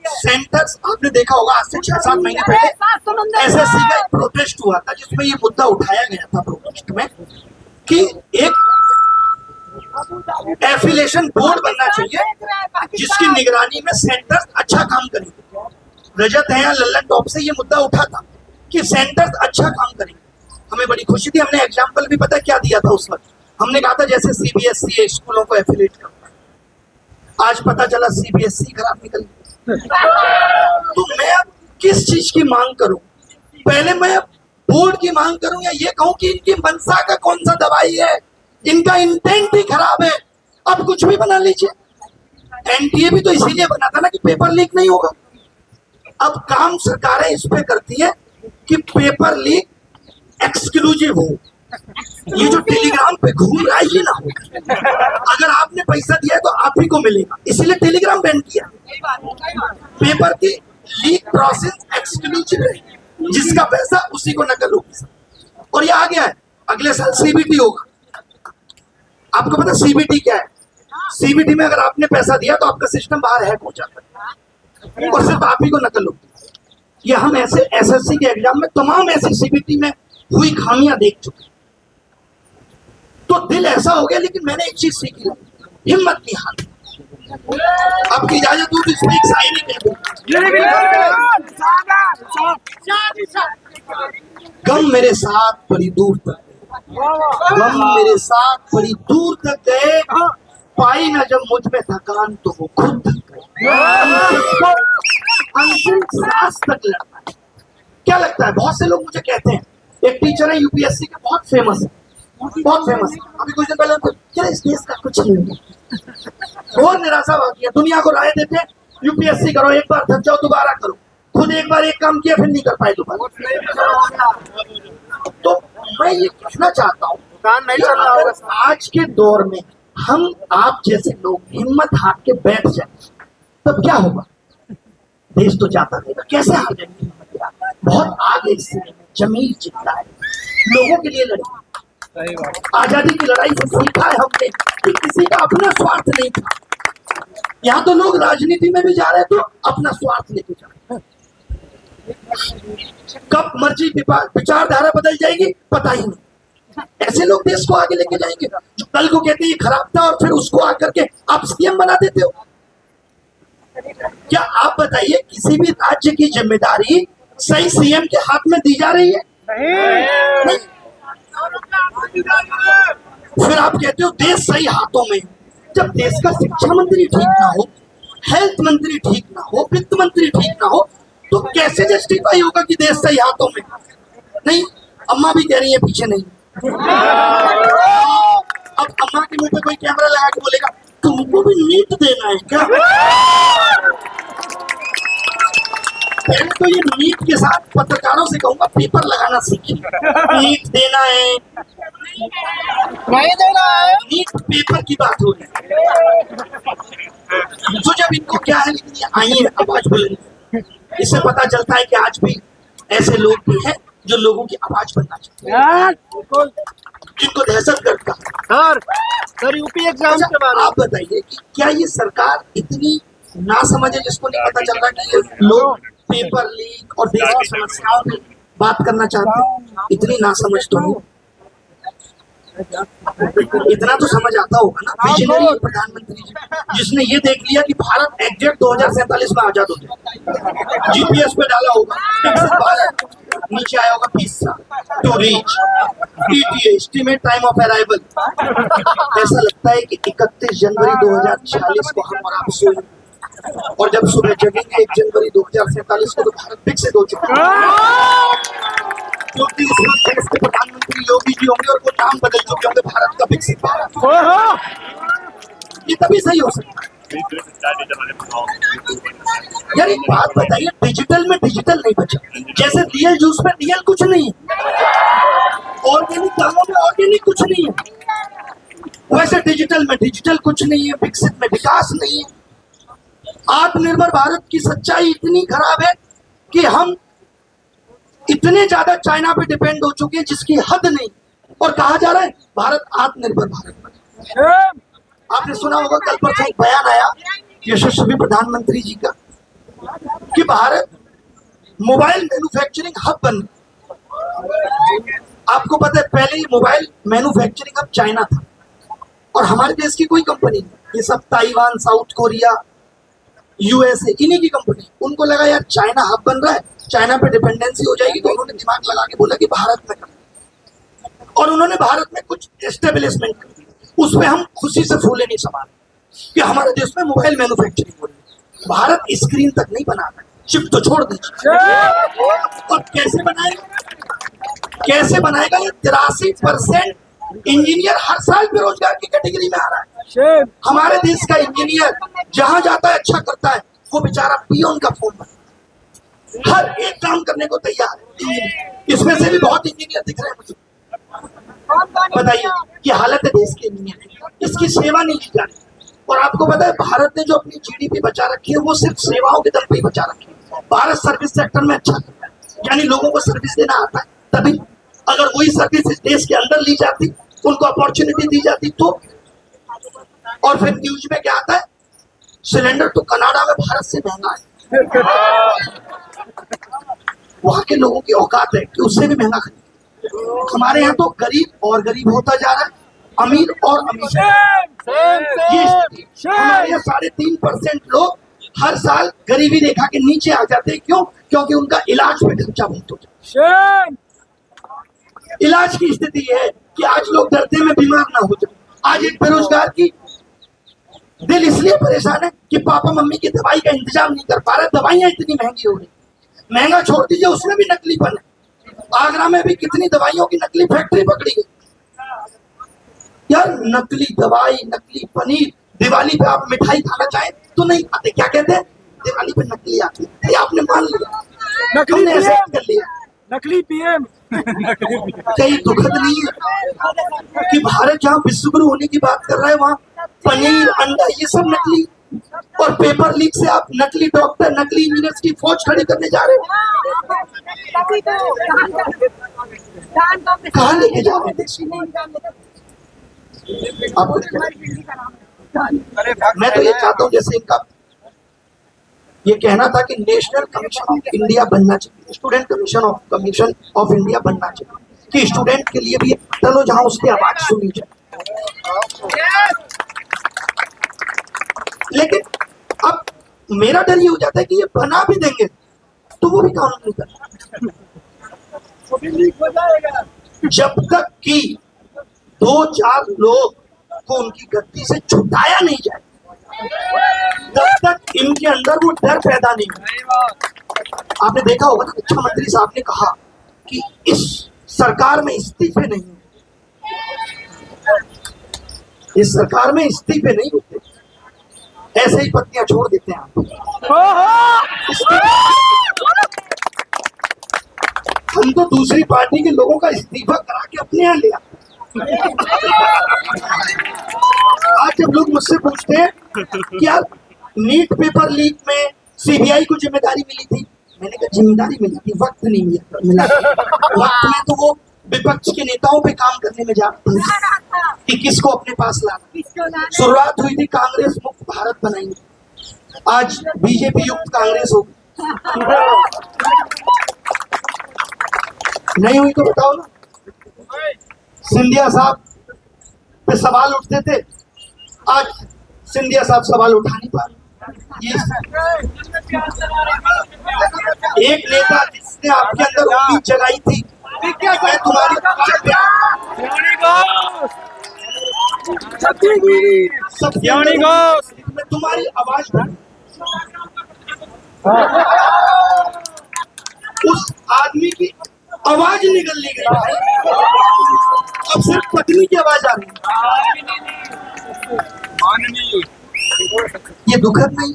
सेंटर्स, आपने देखा होगा आज से 6-7 महीने पहले एसएससी का एक प्रोटेस्ट हुआ था, जिसमें ये मुद्दा उठाया गया था प्रोटेस्ट में कि एक एफिलिएशन बोर्ड बनना चाहिए जिसकी निगरानी में सेंटर्स अच्छा काम करेंगे। रजत है या लल्लन टॉप से ये मुद्दा उठा था कि सेंटर्स अच्छा काम करेंगे। हमें बड़ी खुशी थी, हमने एग्जाम्पल भी पता क्या दिया था उस वक्त? हमने कहा था जैसे सीबीएसई स्कूलों को एफिलिएट करता है। आज पता चला सीबीएसई खराब निकल गई। तो मैं अब किस चीज की मांग करूं? पहले मैं बोर्ड की मांग करूं या ये कहूं कि इनकी मनसा का कौन सा दवाई है? इनका इंटेंट ही खराब है। अब कुछ भी बना लीजिए। एनटीए भी तो इसीलिए बना था ना कि पेपर लीक नहीं होगा। अब काम सरकारें इस पे करती है कि पेपर लीक एक्सक्लूसिव हो, ये जो टेलीग्राम पे घूम रहा है ये ना हो। अगर आपने पैसा दिया है तो आप ही को मिलेगा, इसीलिए टेलीग्राम बैन किया। पेपर की लीक प्रोसेस एक्सक्लूसिव है, जिसका पैसा उसी को नकल होगी। और ये आ गया है, अगले साल सीबीटी होगा। आपको पता सीबीटी क्या है? सीबीटी में अगर आपने पैसा दिया तो आपका सिस्टम बाहर हैक हो जाता है और सिर्फ आप ही को नकल होगी। ये हम ऐसे एसएससी के एग्जाम में तमाम ऐसी सीबीटी में हुई खामियां देख चुके। तो दिल ऐसा हो गया, लेकिन मैंने एक चीज सीखी, हिम्मत नहीं हारनी। आपकी इजाजत हो तो इसमें एक शायरी कह दूं। गम मेरे साथ बड़ी दूर तक, गम मेरे साथ बड़ी दूर तक गए, पाई ना जब मुझ में थकान तो वो खुद थक गए। अंतिम सांस तक लड़ना है। क्या लगता है? बहुत से लोग मुझे कहते हैं, एक टीचर है यूपीएससी के, बहुत फेमस है, बहुत फेमस है। अभी कुछ दिन पहले क्या इस देश का कुछ नहीं है, और निराशावादी है। दुनिया को राय देते हैं यूपीएससी करो, एक बार थक जाओ दोबारा करो। खुद एक बार एक काम किया फिर नहीं कर पाए दोबारा। तो मैं ये कहना चाहता हूँ, आज के दौर में हम आप जैसे लोग हिम्मत हार के बैठ जाए तब क्या होगा? देश तो जाता रहेगा। कैसे हार जाएंगे? बहुत आगे इससे जमीन जिंदा है, लोगों के लिए लड़ी। आजादी की लड़ाई से सीखा है हमने कि किसी का अपना स्वार्थ नहीं था। यहाँ तो लोग राजनीति में भी जा रहे तो अपना स्वार्थ लेके जा रहे हैं। कब मर्जी विचारधारा बदल जाएगी पता ही नहीं। ऐसे लोग देश को आगे लेके जाएंगे जो कल को कहते हैं ये खराब था और फिर उसको आकर के आप सीएम बना देते हो। क्या आप बताइए, किसी भी राज्य की जिम्मेदारी सही सीएम के हाथ में दी जा रही है? नहीं। फिर आप कहते हो देश सही हाथों में। जब देश का शिक्षा मंत्री ठीक ना हो, हेल्थ मंत्री ठीक ना हो, वित्त मंत्री ठीक ना हो, तो कैसे जस्टिफाई होगा कि देश सही हाथों में? नहीं, अम्मा भी कह रही है पीछे नहीं। अब अम्मा के मुंह पे कोई कैमरा लगा के बोलेगा तुमको भी नीट देना है क्या? पहले तो ये नीट के साथ पत्रकारों से कहूंगा पेपर लगाना सीखिए। नीट देना है, नहीं देना है। नीट पेपर की बात हो रही है। तो जब इनको क्या है, लेकिन ये आई है आवाज बुलंद, इससे पता चलता है कि आज भी ऐसे लोग भी हैं जो लोगों की आवाज बनना चाहते हैं, जिनको दहशतगर्द का। सर यूपी एग्जाम के बारे में आप बताइए कि क्या ये सरकार इतनी ना समझे, जिसको नहीं पता चल रहा कि ये लोग पेपर लीक और देश की समस्याओं में बात करना चाहते हैं? इतनी ना समझ तो नहीं, इतना तो समझ आता होगा ना। विजनरी प्रधानमंत्री जी, जिसने ये देख लिया कि भारत एग्जैक्ट 2047 में आजाद हो जाए, जीपीएस पे डाला होगा नीचे आया होगा 20 साल to reach ETA estimate time of arrival. ऐसा लगता है कि 31 जनवरी 2046 को हम और आप सोए, और जब सुबह जगेंगे 1 जनवरी 2047 को तो भारत विकसित हो चुका है। क्योंकि इस वक्त देश के प्रधानमंत्री योगी जी होंगे और वो नाम बदल चुके होंगे भारत का विकसित भारत। ये तभी सही हो सकता है। यार एक बात बताइए, डिजिटल में डिजिटल नहीं बचा, जैसे रियल जूस में रियल कुछ नहीं है, ऑर्गेनिक दामों में ऑर्गेनिक कुछ नहीं है, वैसे डिजिटल में डिजिटल कुछ नहीं है, विकसित में विकास नहीं है। आत्मनिर्भर भारत की सच्चाई इतनी खराब है कि हम इतने ज्यादा चाइना पे डिपेंड हो चुके हैं जिसकी हद नहीं, और कहा जा रहा है भारत आत्मनिर्भर भारत बने। आपने सुना होगा कल परसों एक बयान आया यशस्वी प्रधानमंत्री जी का कि भारत मोबाइल मैन्युफैक्चरिंग हब बन। आपको पता है पहले ये मोबाइल मैन्युफैक्चरिंग हब चाइना था और हमारे देश की कोई कंपनी नहीं, ये सब ताइवान, साउथ कोरिया, USA इन्हीं की कंपनी। उनको लगा यार चाइना हब बन रहा है, चाइना पे डिपेंडेंसी हो जाएगी, तो उन्होंने दिमाग लगा के बोला कि भारत में कर, और उन्होंने भारत में कुछ एस्टेब्लिशमेंट कर, उसमें हम खुशी से फूले नहीं समा कि हमारे देश में मोबाइल मैन्युफैक्चरिंग हो रही है। भारत स्क्रीन तक नहीं बना रहा, चिप तो छोड़ दीजिए। और कैसे बनाएगा, कैसे बनाएगा? ये 83% इंजीनियर हर साल बेरोजगार की कैटेगरी में आ रहा है। हमारे देश का इंजीनियर जहां जाता है अच्छा करता है, वो बेचारा पियोन का फॉर्म भर, हर एक काम करने को तैयार है। इसमें से भी बहुत इंजीनियर दिख रहे हैं मुझे। बताइए ये हालत है देश के इंजीनियर, इसकी सेवा नहीं की जा रही। और आपको पता है भारत ने जो अपनी GDP बचा रखी है वो सिर्फ सेवाओं के दम पे ही बचा रखी है। भारत सर्विस सेक्टर में अच्छा करता है, यानी लोगों को सर्विस देना आता है। तभी अगर वही सर्विस इस देश के अंदर ली जाती, उनको अपॉर्चुनिटी दी जाती तो। और फिर न्यूज में क्या आता है, सिलेंडर तो कनाडा में भारत से महंगा है। वहां के लोगों की औकात है कि उससे भी महंगा खरीद। हमारे यहाँ तो गरीब और गरीब होता जा रहा है, अमीर और अमीर। ये हमारे यहाँ 3.5% लोग हर साल गरीबी रेखा के नीचे आ जाते हैं। क्यों? क्योंकि उनका इलाज पे खर्चा बहुत हो जाता है। इलाज की स्थिति है कि आज लोग डरते में बीमार ना हो जाए। आज एक बेरोजगार की दिल इसलिए परेशान है कि पापा मम्मी की दवाई का इंतजाम नहीं कर पा रहे, दवाइयां इतनी महंगी हो रही। महंगा छोड़ दीजिए, उसमें भी नकलीपन है। आगरा में भी कितनी दवाइयों की नकली फैक्ट्री पकड़ी गई। यार नकली दवाई, नकली पनीर, दिवाली पे आप मिठाई खाना चाहें तो नहीं खाते, क्या कहते हैं दिवाली पे नकली आती है। ये आपने मान लिया, हमने एक्सेप्ट कर लिया। नकली PM। क्या ये दुखद नहीं है कि भारत जहाँ विश्वगुरु होने की बात कर रहा है वहाँ पनीर, अंडा ये सब नकली, और पेपर लीक से आप नकली डॉक्टर, नकली इंजीनियर्स की फौज खड़ी करने जा रहे हो। कहाँ लेके जा रहे हैं देश? मैं तो ये चाहता हूँ जैसे इनका ये कहना था कि नेशनल कमीशन ऑफ इंडिया बनना चाहिए, स्टूडेंट कमीशन ऑफ इंडिया बनना चाहिए, कि स्टूडेंट के लिए भी चलो जहां उसकी आवाज सुनी जाए। लेकिन अब मेरा डर ये हो जाता है कि ये बना भी देंगे तो वो भी काम नहीं करता, जब तक कि 2-4 लोग को उनकी गद्दी से छुटाया नहीं जाए, तब तक इनके अंदर वो डर पैदा नहीं होगा। आपने देखा होगा ना, रक्षा मंत्री साहब ने कहा कि इस सरकार में इस्तीफे नहीं होते, इस सरकार में इस्तीफे नहीं होते, ऐसे ही पत्नियां छोड़ देते हैं आप। हम तो दूसरी पार्टी के लोगों का इस्तीफा करा के अपने यहाँ लिया। आज जब लोग मुझसे पूछते हैं कि यार नीट पेपर लीक में सीबीआई को जिम्मेदारी मिली थी, मैंने कहा जिम्मेदारी मिली थी, वक्त नहीं मिला। वक्त में तो वो विपक्ष के नेताओं पे काम करने में जा कि किसको अपने पास लाना। शुरुआत हुई थी कांग्रेस मुक्त भारत बनाएंगे, आज बीजेपी युक्त कांग्रेस हो नहीं हुई तो बताओ ना। सिंधिया साहब पे सवाल उठते थे, आज सिंधिया साहब सवाल उठा नहीं पा रहे। एक नेता जिसने आपके अंदर उम्मीद जगाई थी, मैं तुम्हारी मैं तुम्हारी आवाज उस आदमी की आवाज निकल ली गई भाई, अब सिर्फ पत्नी की आवाज आ रही है। ये दुखद नहीं,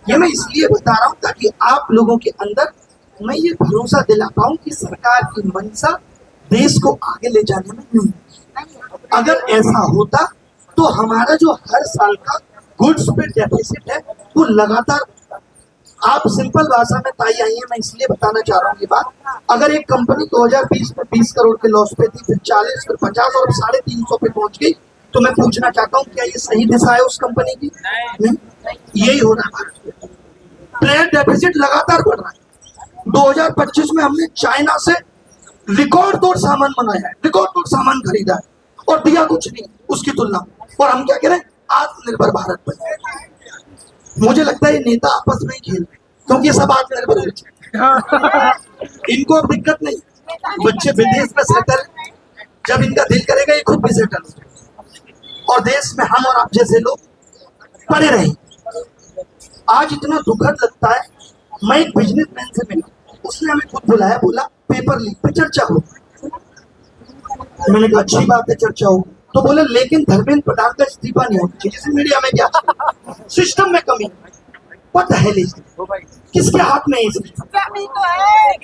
ये मैं इसलिए बता रहा हूं ताकि आप लोगों के अंदर मैं ये भरोसा दिला पाऊं कि सरकार की मंशा देश को आगे ले जाने में नहीं। अगर ऐसा होता तो हमारा जो हर साल का गुड्स पे डेफिसिट है वो लगातार, आप सिंपल भाषा में ताई आई है, मैं इसलिए बताना चाह रहा हूँ ये बात। अगर एक कंपनी 2020 में 20 करोड़ के लॉस पे थी, फिर 40, फिर 50 और 350 पे पहुंच गई, तो मैं पूछना चाहता हूँ क्या ये सही दिशा है उस कंपनी की? नहीं, यही हो रहा है। ट्रेड डेफिसिट लगातार बढ़ रहा है। 2025 में हमने चाइना से रिकॉर्ड तोड़ सामान मंगाया है, रिकॉर्ड तोड़ सामान खरीदा है और दिया कुछ नहीं उसकी तुलना, और हम क्या करें, आत्मनिर्भर भारत बने। मुझे लगता है ये नेता आपस में ही खेल रहे, क्योंकि ये सब आत्मनिर्भर हो चुके। इनको अब दिक्कत नहीं, बच्चे विदेश में सेटल, जब इनका दिल करेगा ये खुद भी सेटल हो, और देश में हम और आप जैसे लोग पड़े रहे। आज इतना दुखद लगता है, मैं एक बिजनेसमैन से मिला, उसने हमें खुद बुलाया, बोला पेपर लीक पे चर्चा हो। मैंने कहा अच्छी बात है चर्चा हो, तो बोले लेकिन धर्मेंद्र प्रधान का इस्तीफा नहीं होना चाहिए। जैसे मीडिया में क्या सिस्टम में कमी, व्हाट द हेल इज, किसके हाथ में है सिस्टम?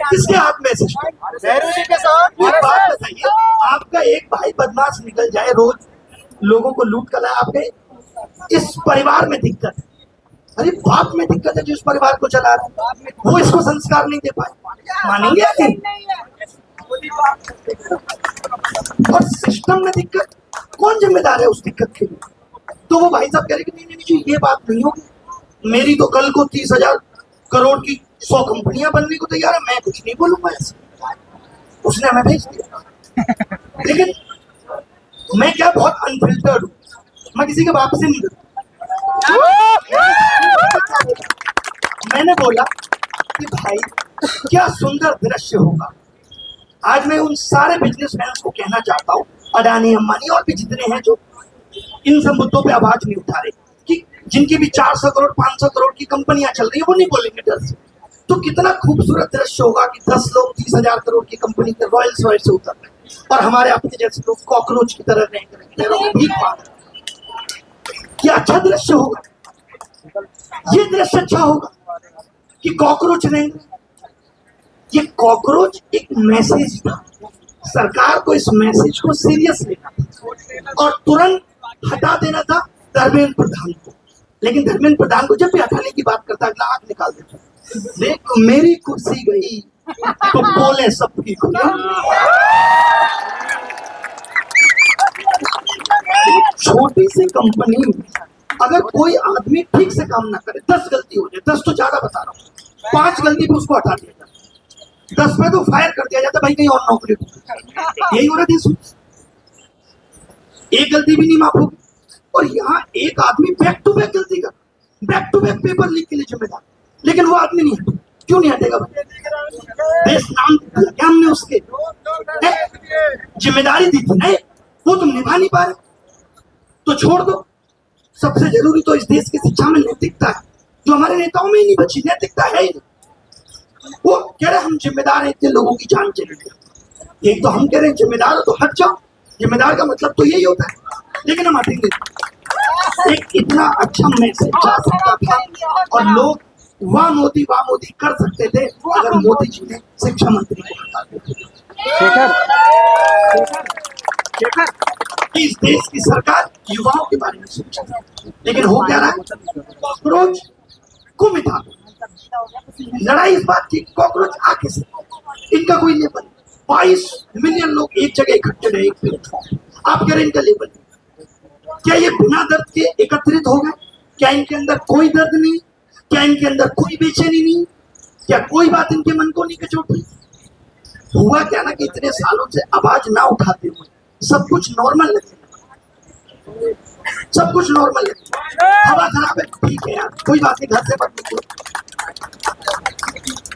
किसके हाथ में सिस्टम? एक बात बताइए, आपका एक भाई बदमाश निकल जाए, रोज लोगों को लूट कर लाए, आपके इस परिवार में दिक्कत है। अरे बाप में दिक्कत है जो इस परिवार को चला रहा है, वो इसको संस्कार नहीं दे पाए, मानेंगे या नहीं? और सिस्टम में दिक्कत, कौन जिम्मेदार है उस दिक्कत के लिए? तो वो भाई साहब कह रहे कि नहीं नहीं नहीं, ये बात नहीं होगी, मेरी तो कल को 30,000 करोड़ की 100 कंपनियां बनने को तैयार है, मैं कुछ नहीं बोलूंगा ऐसे। उसने हमें भेज दिया। लेकिन मैं क्या बहुत अनफिल्टर्ड हूं, मैं किसी के बाप से नहीं डरता। मैंने बोला कि भाई क्या सुंदर दृश्य होगा। आज मैं उन सारे बिजनेसमैन को कहना चाहता हूँ, अडानी अंबानी और भी जितने हैं जो इन सब मुद्दों पे आवाज नहीं उठा रहे, कि जिनकी भी 400 करोड़ 500 करोड़ की कंपनियां चल रही है, वो नहीं बोलेंगे डर से। तो कितना खूबसूरत दृश्य होगा कि 10 लोग 30,000 करोड़ की कंपनी के रॉयल्स रॉयल्स से उतर रहे हैं और हमारे अपने जैसे लोग कॉकरोच की तरह रहेंगे। क्या अच्छा दृश्य होगा, ये दृश्य अच्छा होगा कि कॉकरोच रहेंगे। ये कॉकरोच एक मैसेज था, सरकार को इस मैसेज को सीरियस लेना था और तुरंत हटा देना था धर्मेंद्र प्रधान को। लेकिन धर्मेंद्र प्रधान को जब भी हटाने की बात करता है आग निकाल देता। देख मेरी कुर्सी गई तो बोले सबकी खुदा। छोटी सी कंपनी में अगर कोई आदमी ठीक से काम ना करे, 10 गलती हो जाए, 10 तो ज्यादा बता रहा हूँ, 5 गलती पे उसको हटा दिया जाता, 10 पे तो फायर कर दिया जाता, भाई कहीं और नौकरी। यही हो रहा देश में, एक गलती भी नहीं माफ होगी। और यहाँ एक आदमी बैक टू बैक गलती कर, back to back paper leak के लिए जिम्मेदार, लेकिन वो आदमी नहीं हटे। क्यों नहीं हटेगा? देश नाम क्या हमने उसके जिम्मेदारी दी थी, नहीं वो तुम निभा नहीं पा रहे, तो छोड़ दो। सबसे जरूरी तो इस देश की शिक्षा में नैतिकता है, जो हमारे नेताओं में ही नहीं बची, नैतिकता है ही नहीं। वो कह रहे हम जिम्मेदार हैं, इतने लोगों की जान चली गई। एक तो हम कह रहे हैं जिम्मेदार हो तो हट जाओ, जिम्मेदार का मतलब तो यही होता है, लेकिन हम हटेंगे। एक इतना अच्छा मैसेज जा सकता था और लोग वाह मोदी कर सकते थे अगर मोदी जी ने शिक्षा मंत्री को हटा दिया। इस देश की सरकार युवाओं के बारे में सोचा, लेकिन हो क्या रहा है, कॉकरोच को मिटा दो। लड़ाई इस बात की कॉकरोच आके से इनका कोई लेबल, 22 मिलियन लोग एक जगह इकट्ठे रहे एक प्लेटफॉर्म, आप कह रहे इनका लेबल, क्या ये बिना दर्द के एकत्रित हो गए? क्या इनके अंदर कोई दर्द नहीं? क्या इनके अंदर कोई बेचैनी नहीं? क्या कोई बात इनके मन को नहीं कचोटी? हुआ क्या ना कि इतने सालों से आवाज ना उठाते हुए सब कुछ नॉर्मल लगे, सब कुछ नॉर्मल लगे। हवा खराब है, ठीक है यार, कोई बात नहीं, घर से मत निकलो।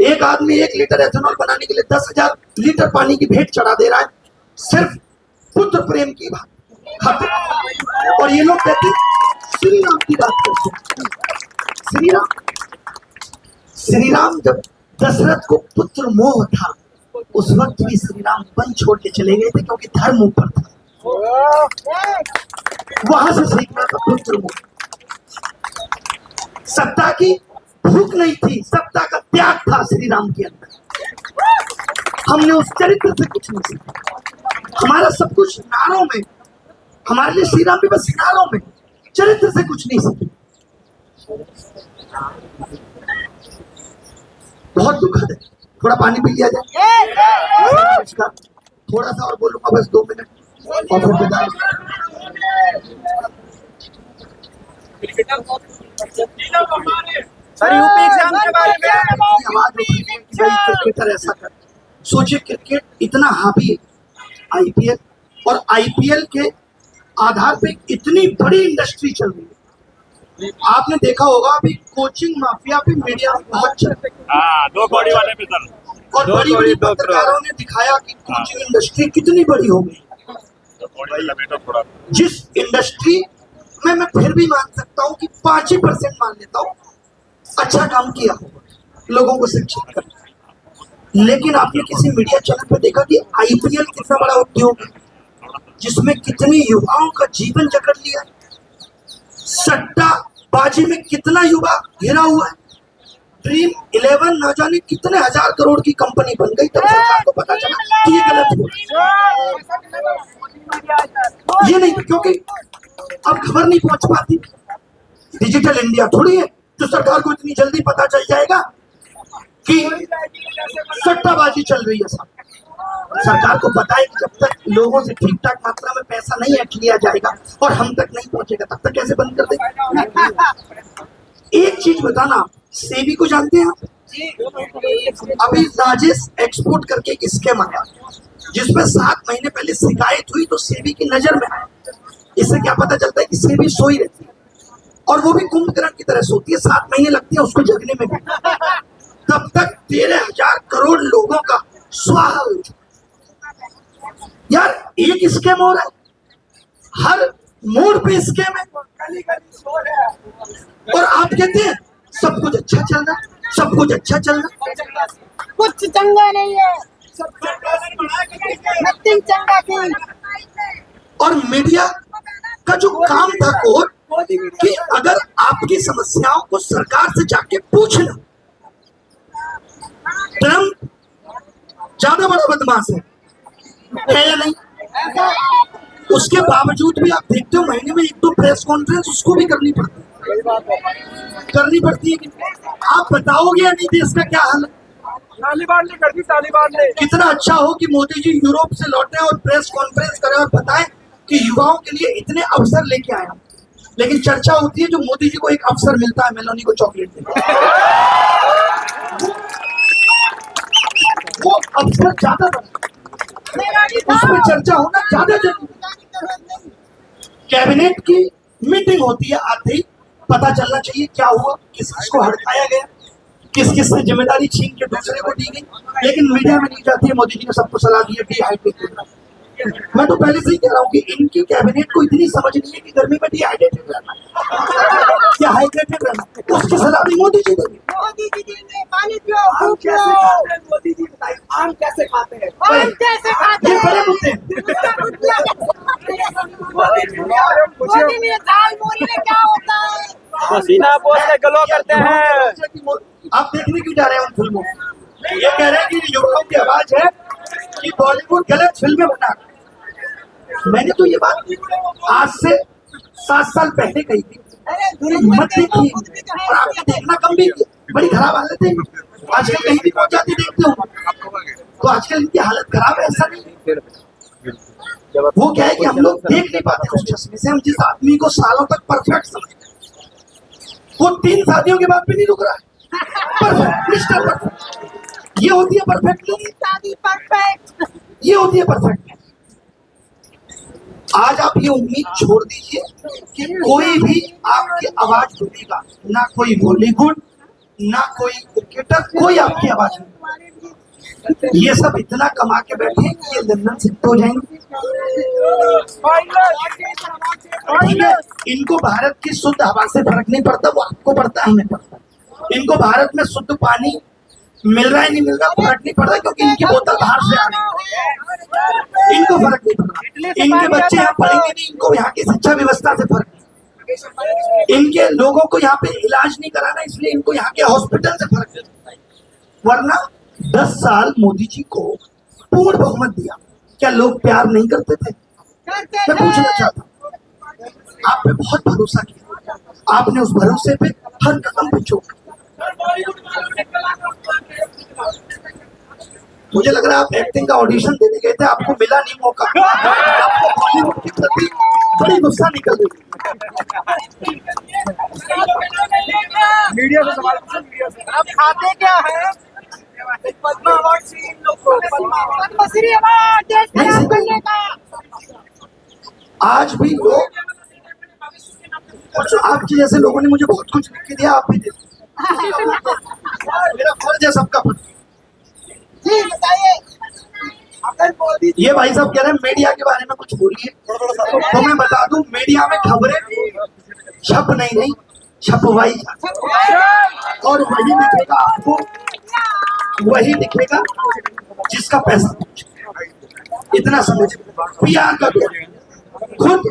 एक आदमी 1 लीटर एथेनॉल बनाने के लिए 10,000 लीटर पानी की भेंट चढ़ा दे रहा है, सिर्फ पुत्र प्रेम की बात खातिर। और ये लोग कहते श्री राम की बात करते। श्री राम जब दशरथ को पुत्र मोह था, उस वक्त भी श्री राम वन छोड़ के चले गए थे, क्योंकि धर्म ऊपर था। वहां से सीखना था पुत्र मोह। सत्ता की भूख नहीं थी, सत्ता का त्याग था श्री राम के अंदर। हमने उस चरित्र से कुछ नहीं सीखा, हमारा सब कुछ नारों में, हमारे लिए श्री राम भी बस नारों में, चरित्र से कुछ नहीं सीखे। बहुत दुखद है। थोड़ा पानी पी लिया जाए, थोड़ा सा और बोलूंगा, बस 2 मिनट और फिर विदा। सर यूपी एग्जाम के बारे में आवाज उठी है कि भाई क्रिकेटर ऐसा कर। सोचिए, क्रिकेट इतना हावी है, आईपीएल, और आईपीएल के आधार पे इतनी बड़ी इंडस्ट्री चल रही है। आपने देखा होगा अभी कोचिंग माफिया पे मीडिया में बहुत चल रही है। 2 बॉडी वाले भी सर, और बड़ी बड़ी पत्रकारों ने दिखाया कि कोचिंग इंडस्ट्री कितनी बड़ी हो गई। जिस इंडस्ट्री में मैं फिर भी मान सकता हूँ कि 5% मान लेता हूँ अच्छा काम किया होगा, लोगों को शिक्षित करना, लेकिन आपने किसी मीडिया चैनल पर देखा कि आईपीएल कितना बड़ा उद्योग है, जिसमें कितने युवाओं का जीवन जकड़ लिया है। सट्टा बाजी में कितना युवा घिरा हुआ है। ड्रीम 11 न जाने कितने 1000 करोड़ की कंपनी बन गई, तब सरकार को पता चला कि ये गलत हुआ। ये नहीं, क्योंकि अब खबर नहीं पहुंच पाती। डिजिटल इंडिया थोड़ी है जो सरकार को इतनी जल्दी पता चल जाएगा कि सट्टाबाजी चल रही है। सरकार को पता है कि जब तक लोगों से ठीक ठाक मात्रा में पैसा नहीं ऐंठ लिया जाएगा और हम तक नहीं पहुंचेगा, तब तक कैसे बंद कर देंगे। एक चीज बताना, सेबी को जानते हैं आप? अभी राजेश एक्सपोर्ट करके एक स्कैम आया, जिसमें 7 महीने पहले शिकायत हुई तो सेबी की नजर में आया। इससे क्या पता चलता है कि सेबी सोई रहती है, और वो भी कुंभकर्ण की तरह सोती है, 7 महीने लगती है उसको जगने में भी। तब तक 13,000 करोड़ लोगों का स्वाहा हो चुका। यार एक स्कैम हो रहा है, हर मोड़ पे स्कैम है, और आप कहते हैं सब कुछ अच्छा चल रहा है, सब कुछ अच्छा चल रहा है। कुछ चंगा नहीं है, नथिंग चंगा थी। और मीडिया का जो काम था कोर, कि अगर आपकी समस्याओं को सरकार से जाके पूछना। ट्रम्प ज्यादा बड़ा बदमाश है या नहीं? उसके बावजूद भी आप देखते हो महीने में 1-2 प्रेस कॉन्फ्रेंस उसको भी करनी पड़ती है कि आप बताओगे या नहीं देश का क्या हाल है? तालिबान ने कर दी, तालिबान ने। कितना अच्छा हो कि मोदी जी यूरोप से लौटे और प्रेस कॉन्फ्रेंस करें और बताएं कि युवाओं के लिए इतने अवसर लेके आए हैं, लेकिन चर्चा होती है जो मोदी जी को एक अवसर मिलता है मेलोनी को चॉकलेट देने, वो अवसर ज्यादा उसमें चर्चा होना ज्यादा जरूरी। कैबिनेट की मीटिंग होती है, आते ही पता चलना चाहिए क्या हुआ, किस किसको हड़काया गया, किस किस से जिम्मेदारी छीन के दूसरे को दी गई, लेकिन मीडिया में नहीं जाती है। मोदी जी ने सबको सलाह दी है डिहाइड्रेटेड। मैं तो पहले से ही कह रहा हूँ कि इनकी कैबिनेट को इतनी समझ नहीं है कि गर्मी में डिहाइड्रेटेड रहना या हाइड्रेटेड रहना, उसकी सलाह भी मोदी जी देंगे। मोदी जी देंगे, पानी पियो, आम कैसे खाते हैं मोदी जी बताइए, आम कैसे खाते हैं? आम कैसे खाते ये हैं? बड़े मुद्दे हैं। मोदी ने दाल मोदी में क्या होता है? पसीना पोंछ के ग्लो करते हैं। आप देखने क्यों जा रहे हैं उन फिल्मों में? ये कह रहे हैं कि युवाओं की आवाज है कि बॉलीवुड गलत फिल्में बना रहा है। मैंने तो ये बात आज से 7 साल पहले कही थी, मत देखिए, और आपने देखना कम भी किया। बड़ी खराब हालत है आजकल, कहीं भी पहुंच जाती देखते हो तो आजकल इनकी हालत खराब है। ऐसा नहीं, वो क्या है कि हम लोग देख नहीं पाते उस चश्मे से। हम जिस आदमी को सालों तक परफेक्ट समझते हैं, वो 3 शादियों के बाद भी नहीं रुक रहा है। परफेक्ट, मिस्टर परफेक्ट, ये होती है परफेक्ट नहीं, शादी परफेक्ट, ये होती है परफेक्ट। आज आप ये उम्मीद छोड़ दीजिए कि कोई भी आपकी आवाज सुनेगा, ना कोई बॉलीवुड, ना कोई क्रिकेटर, कोई आपकी आवाज नहीं। ये सब इतना कमा के बैठे हैं कि ये लंदन शिफ्ट हो जाएंगे। ठीक है, इनको भारत की शुद्ध हवा से फर्क नहीं पड़ता, वो आपको पड़ता है, हमें पड़ता है। इनको भारत में शुद्ध पानी मिल रहा है नहीं मिल रहा फर्क नहीं पड़ता, क्योंकि इनकी बोतल बाहर से आ रही है, इनको फर्क नहीं पड़ता। इनके बच्चे यहाँ पढ़ेंगे नहीं, इनको यहाँ की शिक्षा व्यवस्था से फर्क नहीं। इनके लोगों को यहाँ पे इलाज नहीं कराना, इसलिए इनको यहाँ के हॉस्पिटल से फर्क नहीं। वरना 10 साल मोदी जी को पूर्ण बहुमत दिया, क्या लोग प्यार नहीं करते थे? मैं पूछना चाहता हूँ, आप पे बहुत भरोसा किया, आपने उस भरोसे पे हर कदम पे चूका। मुझे लग रहा है आप एक्टिंग का ऑडिशन देने गए थे, आपको मिला नहीं मौका, आपको बॉलीवुड के प्रति बड़ी गुस्सा निकल गई। मीडिया से सवाल पूछो, मीडिया से। अब खाते क्या है? पद्मा अवार्ड से इन लोग को पद्मश्री अवार्ड देश खराब करने का। आज भी लोग, और जो आपके जैसे लोगों ने मुझे बहुत कुछ लिख के दिया, आप भी दे। मेरा फर्ज है सबका फर्ज। जी बताइए। ये भाई साहब कह रहे हैं मीडिया के बारे में कुछ बोलिए, तो मैं बता दूं, मीडिया में खबरें छप नहीं छपवाई जाती, और वही दिखेगा आपको, वही दिखेगा जिसका पैसा पहुंचे। इतना समझ, पीआर का खुद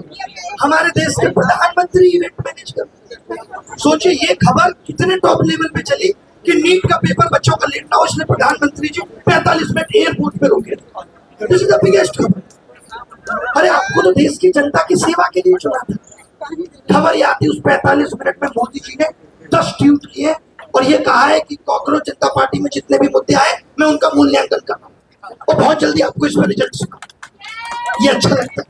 हमारे देश के प्रधानमंत्री इवेंट मैनेज करते। सोचिए ये खबर कितने टॉप लेवल पे चली कि नीट का पेपर बच्चों का लेट ना हो, इसलिए प्रधानमंत्री जी 45 मिनट एयरपोर्ट पे रुके। दिस इज द बिगेस्ट खबर। अरे आपको तो देश की जनता की सेवा के लिए चुना था। खबर ये आती उस 45 मिनट में मोदी जी ने 10 ट्वीट किए और ये कहा है कि कांग्रेस जनता पार्टी में जितने भी मुद्दे आए मैं उनका मूल्यांकन कर रहा हूँ, और बहुत जल्दी आपको इसमें रिजल्ट सुना। ये अच्छा लगता है।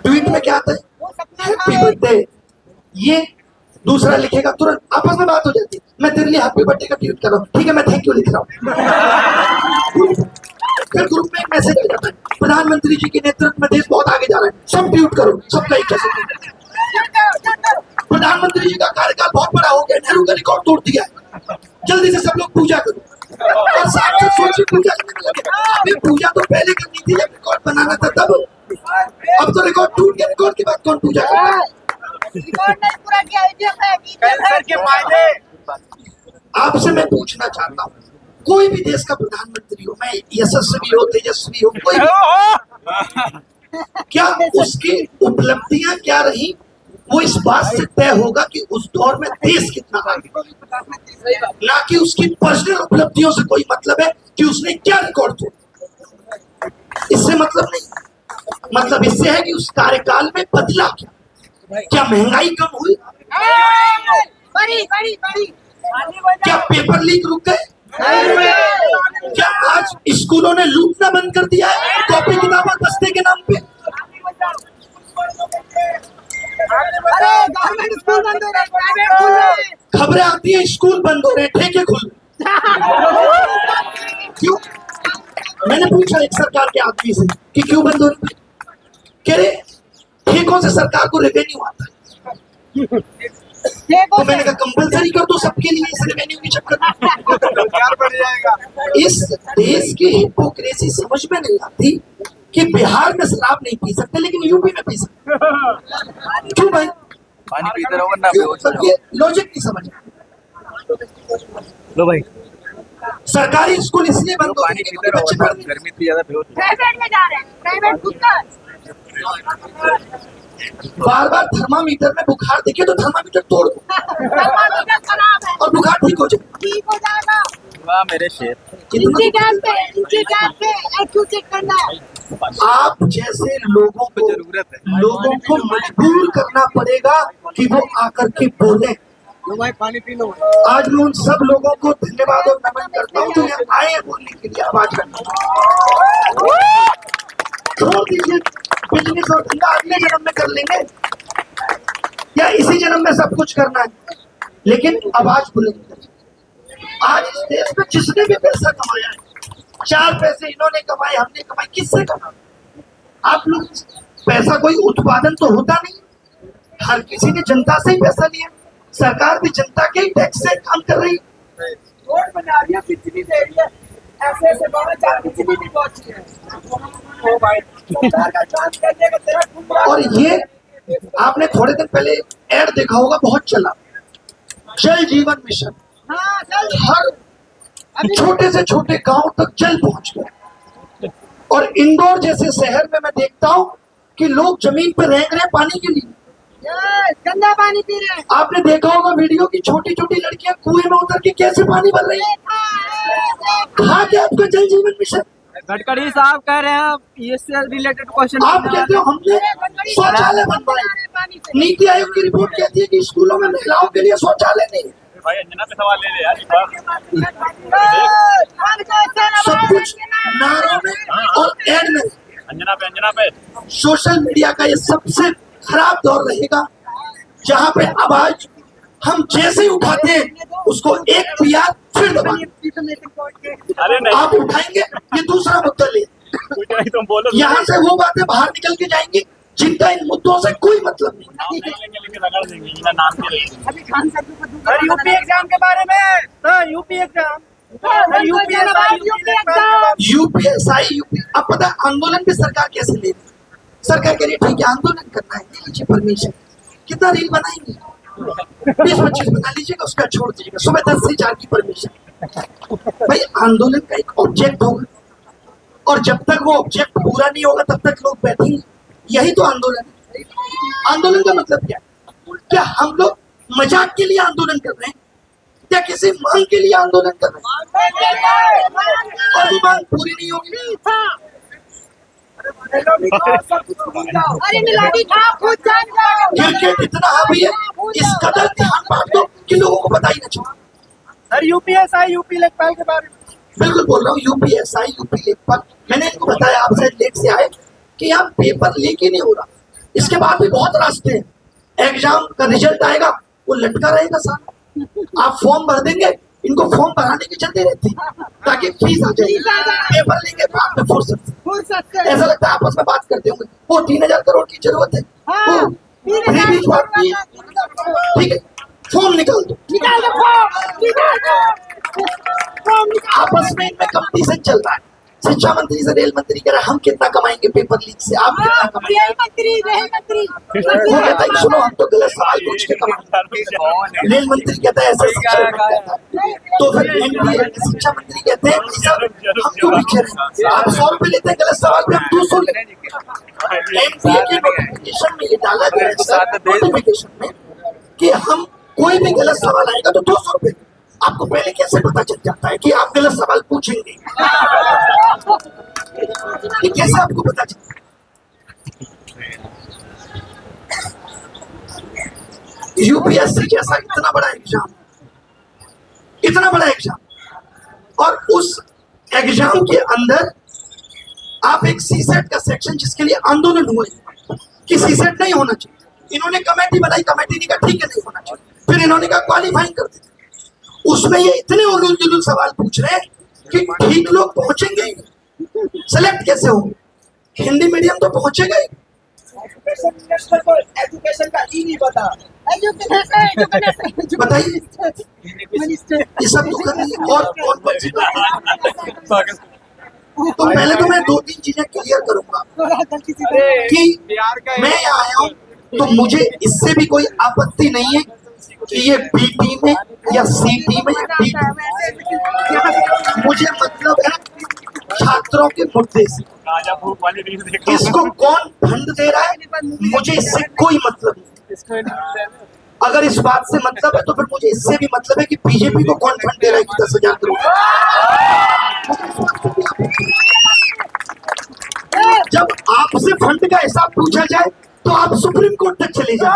ट्वीट में क्या आता है? Happy birthday. ये दूसरा लिखेगा, तुरंत आपस में बात हो जाती है, मैं तेरे लिए हैप्पी बर्थडे का ट्वीट कर रहा हूँ, ठीक है मैं थैंक यू लिख रहा हूँ। फिर ग्रुप में एक मैसेज आ जाता है, प्रधानमंत्री जी के नेतृत्व में देश बहुत आगे जा रहा है, सब ट्वीट करो, सबका एक जैसे। प्रधानमंत्री जी का कार्यकाल बहुत बड़ा हो गया, नेहरू का रिकॉर्ड तोड़ दिया है, जल्दी से सब लोग पूजा करो। और साथ में सोचिए पूजा करने लगे। अभी पूजा तो पहले करनी थी जब रिकॉर्ड बनाना था तब, अब तो रिकॉर्ड टूट गया, रिकॉर्ड के बाद कौन पूजा करता है? रिकॉर्ड नहीं पूरा किया, कैंसर के फायदे। आपसे मैं पूछना चाहता हूँ, कोई भी देश का प्रधानमंत्री हो, मैं यशस्वी हो तेजस्वी हो, कोई भी, क्या उसकी उपलब्धियां क्या रही वो इस बात से तय होगा कि उस दौर में देश कितना आगे, ना कि उसकी पर्सनल उपलब्धियों से कोई मतलब है कि उसने क्या रिकॉर्ड तोड़ा। इससे मतलब नहीं, मतलब इससे है कि उस कार्यकाल में बदला क्या महंगाई कम हुई, बड़ी बड़ी बड़ी, क्या पेपर लीक रुक गए, क्या आज स्कूलों ने लूटना बंद कर दिया है कॉपी किताब और बस्ते के नाम पे? अरे गवर्नमेंट स्कूल बंद हो रहे, प्राइवेट खुल रहे। खबरें आती है स्कूल बंद हो रहे, ठेके खुल रहे। क्यों? मैंने पूछा एक सरकार के आदमी से कि क्यों बंद हो रहे, कह रहे ठेकों से सरकार को रेवेन्यू आता है। तो मैंने कहा कंपलसरी कर दो सबके लिए इस रेवेन्यू के चक्कर में। इस देश की हिपोक्रेसी समझ में नहीं आती कि बिहार में शराब नहीं पी सकते लेकिन यूपी में पी सकते। क्यों भाई? पानी पीते रहो ना, मतलब ये लॉजिक नहीं समझ। लो भाई सरकारी स्कूल इसलिए बंद हो पानी पीते रहो, गर्मी इतनी ज्यादा बेहोश। प्राइवेट में जा रहे हैं, प्राइवेट खुद का। बार बार थर्मामीटर में बुखार दिखे तो थर्मामीटर तोड़ दो थर्मामीटर खराब है, और बुखार ठीक हो जाए। ठीक हो जाएगा। वाह मेरे शेर। इंची टैप पे IQ चेक करना है। आप जैसे लोगों को जरूरत है। लोगों को मजबूर करना पड़ेगा कि वो आकर के बोले। लो भाई पानी पी लो। आज मैं उन सब लोगों को धन्यवाद और नमन करता हूँ जो यहाँ आए हैं बोलने के लिए, आवाज करने। छोड़ दीजिए बिजनेस और धंधा अगले जन्म में कर लेंगे या इसी जन्म में सब कुछ करना है, लेकिन आवाज बुलंद करिए। आज इस देश में जिसने भी पैसा कमाया है, 4 पैसे इन्होंने कमाए, हमने कमाए, किससे कमाए? आप लोग, पैसा कोई उत्पादन तो होता नहीं, हर किसी ने जनता से ही पैसा लिया। सरकार भी जनता के ही टैक्स से काम कर रही है। रोड बना रही है, बिजली दे रही है, ऐसे ऐसे 12 बिजली भी पहुंची है। ओ भाई सरकार का काम करने का तेरा गुमराह। और ये आपने थोड़े दिन पहले ऐड देखा होगा, बहुत चला, जल जीवन मिशन। हाँ, चल। हर छोटे से छोटे गांव तक जल पहुंच गया। और इंदौर जैसे शहर में मैं देखता हूं कि लोग जमीन पर रह रहे हैं पानी के लिए। गंदा पानी पी रहे हैं। आपने देखा होगा वीडियो की छोटी छोटी लड़कियां कुएं में उतर के कैसे पानी भर रही है। कहा क्या आपका जल जीवन मिशन? गडकरी साहब कह रहे हैं इससे रिलेटेड क्वेश्चन। आप कहते हो हमने शौचालय बनवाए, नीति आयोग की रिपोर्ट कहती है कि स्कूलों में महिलाओं के लिए शौचालय नहीं है। भाई अंजना पे सवाल ले ले यार। सब कुछ नारों में और एड में। अंजना पे सोशल मीडिया का ये सबसे खराब दौर रहेगा, जहाँ पे आवाज हम जैसे ही उठाते हैं उसको एक पियार फिर दबाएंगे। अरे नहीं आप उठाएंगे ये दूसरा मुद्दा ले, कुछ नहीं तुम बोलो। यहाँ से वो बातें बाहर निकल के जाएंगी जिनका इन मुद्दों से कोई मतलब नहीं। नाम नहीं लेंगे लेकिन रगड़ देंगे, इनका नाम के लेंगे। अभी खान साहब को सर यूपी एग्जाम के बारे में, sir UP exam, sir UPSI UP. अब पता है आंदोलन भी सरकार कैसे ले रही है। सरकार कह रही है ठीक है आंदोलन करना है, ले लीजिए परमिशन। कितना रील बनाएंगे? 20-25 बना लीजिएगा, उसका छोड़ दीजिएगा। सुबह 10 से 4 की परमिशन। भाई आंदोलन का एक ऑब्जेक्ट होगा, और जब तक वो ऑब्जेक्ट पूरा नहीं होगा तब तक लोग बैठेंगे। यही तो आंदोलन है। आंदोलन का मतलब क्या है? क्या हम लोग मजाक के लिए आंदोलन कर रहे हैं या किसी मांग के लिए आंदोलन कर रहे हैं? और वो मांग पूरी नहीं होगी। अरे मिलादी था, खुद जान जाओ। क्रिकेट इतना हावी है, इस कदर ध्यान बांट दो कि लोगों को पता ही ना चले। सर यूपीएसआई यूपी लेखपाल के बारे में। बिल्कुल बोल रहा हूँ, यूपीएसआई यूपी लेखपाल। मैंने इनको बताया, आप शायद लेट से आए, कि यहाँ पेपर लीक ही नहीं हो रहा। इसके बाद भी बहुत रास्ते हैं। एग्जाम का रिजल्ट आएगा, वो लटका रहेगा सारा। आप फॉर्म भर देंगे, इनको फॉर्म भराने की जल्दी रहती है ताकि फीस आ जाए। पेपर लेंगे बाद में फुर्सत से। ऐसा लगता है आपस में बात करते होंगे, वो 3000 करोड़ की जरूरत है, वो फ्री बीज बांटनी है, ठीक है फॉर्म निकाल दो। निकाल दो फॉर्म निकाल। आपस में इनमें कंपटीशन चल रहा है। शिक्षा मंत्री से रेल मंत्री कह रहा है हम कितना कमाएंगे पेपर लीक से, आप कितना कमाएंगे? रेल मंत्री वो कहता है सुनो हम तो गलत सवाल पूछ के कमाएंगे। रेल मंत्री कहता है ऐसा, शिक्षा मंत्री कहता है। तो फिर एनडीए शिक्षा मंत्री कहते हैं कि सर हम क्यों पीछे रहे, आप 100 रुपए लेते हैं गलत सवाल पे, हम 200 लेते हैं। एनडीए के नोटिफिकेशन में ये डाला गया है सर, नोटिफिकेशन में कि हम कोई भी गलत सवाल आएगा तो 200 रुपए। आपको पहले कैसे पता चल जाता है कि आप गलत सवाल पूछेंगे? ये कैसे आपको पता चलता है? यूपीएससी जैसा इतना बड़ा एग्जाम, और उस एग्जाम के अंदर आप एक सीसेट का सेक्शन जिसके लिए आंदोलन हुए कि सीसेट नहीं होना चाहिए, इन्होंने कमेटी बनाई, कमेटी ने कहा ठीक है नहीं होना चाहिए, फिर इन्होंने कहा क्वालिफाइंग कर देते। उसमें ये इतने उलूल जुलूल सवाल पूछ रहे हैं कि ठीक लोग पहुंचेंगे ही नहीं, सेलेक्ट कैसे होंगे? हिंदी मीडियम तो पहुंचेगा ही। एजुकेशन मिनिस्टर को एजुकेशन का ही नहीं पता। बताइए ये सब तो कर रही है। और कौन सी बात? तो पहले तो मैं 2-3 चीजें क्लियर करूंगा कि मैं यहाँ आया हूँ तो मुझे इससे भी कोई आपत्ति नहीं है कि ये बी टीम में या सी टीम में या डी टीम। मुझे मतलब है छात्रों के मुद्दे से। इसको कौन फंड दे रहा है मुझे इससे कोई मतलब नहीं। अगर इस बात से मतलब है तो फिर मुझे इससे भी मतलब है कि बीजेपी को कौन फंड दे रहा है कि 10,000 करोड़। जब आपसे फंड का हिसाब पूछा जाए तो आप सुप्रीम कोर्ट तक चले जाए।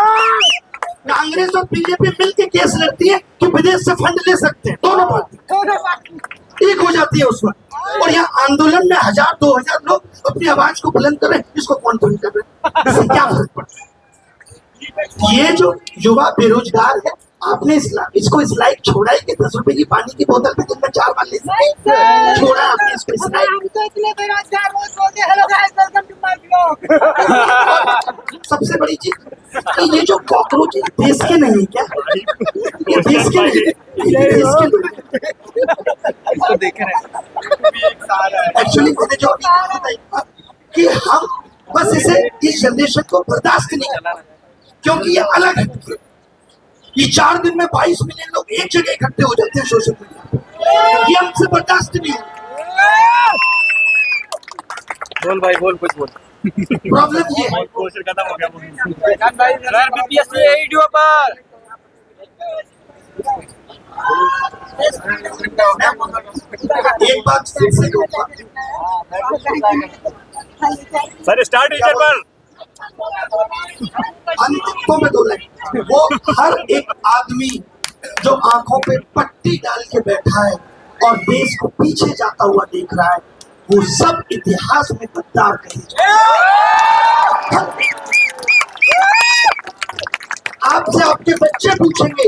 कांग्रेस और बीजेपी मिलकर केस लड़ती है कि विदेश से फंड ले सकते हैं, दोनों पार्टी एक हो जाती है उस वक्त। और यहाँ आंदोलन में 1,000-2,000 लोग अपनी आवाज को बुलंद कर रहे हैं, इसको कौन फंड कर रहे हैं, इससे क्या फर्क पड़ता है। ये जो युवा बेरोजगार है, आपने इसको इस लाइक छोड़ा है कि 10 रुपए की पानी की बोतल पे दिन में 4 बार ले सकते हैं। छोड़ा आपने इसको इस लाइक। सबसे बड़ी चीज कि ये जो कॉकरोच देश के नहीं है क्या, ये देश के नहीं है, ये देश के नहीं। एक्चुअली मैंने जो अभी कहा था कि हम बस इसे इस जनरेशन को बर्दाश्त नहीं करना, क्योंकि ये अलग है। ये 4 दिन में 22 मिलियन लोग एक जगह इकट्ठे हो जाते हैं सोशल मीडिया, ये हमसे बर्दाश्त नहीं हो। बोल भाई बोल, कुछ बोल। प्रॉब्लम ये है खत्म हो गया बीपीएससी वीडियो पर। एक बात से कहूंगा, सर स्टार्ट टीचर पर अंतिम में 2 लाइन। वो हर एक आदमी जो आंखों पे पट्टी डाल के बैठा है और देश को पीछे जाता हुआ देख रहा है, वो सब इतिहास में गद्दार कहे। आपसे आपके बच्चे पूछेंगे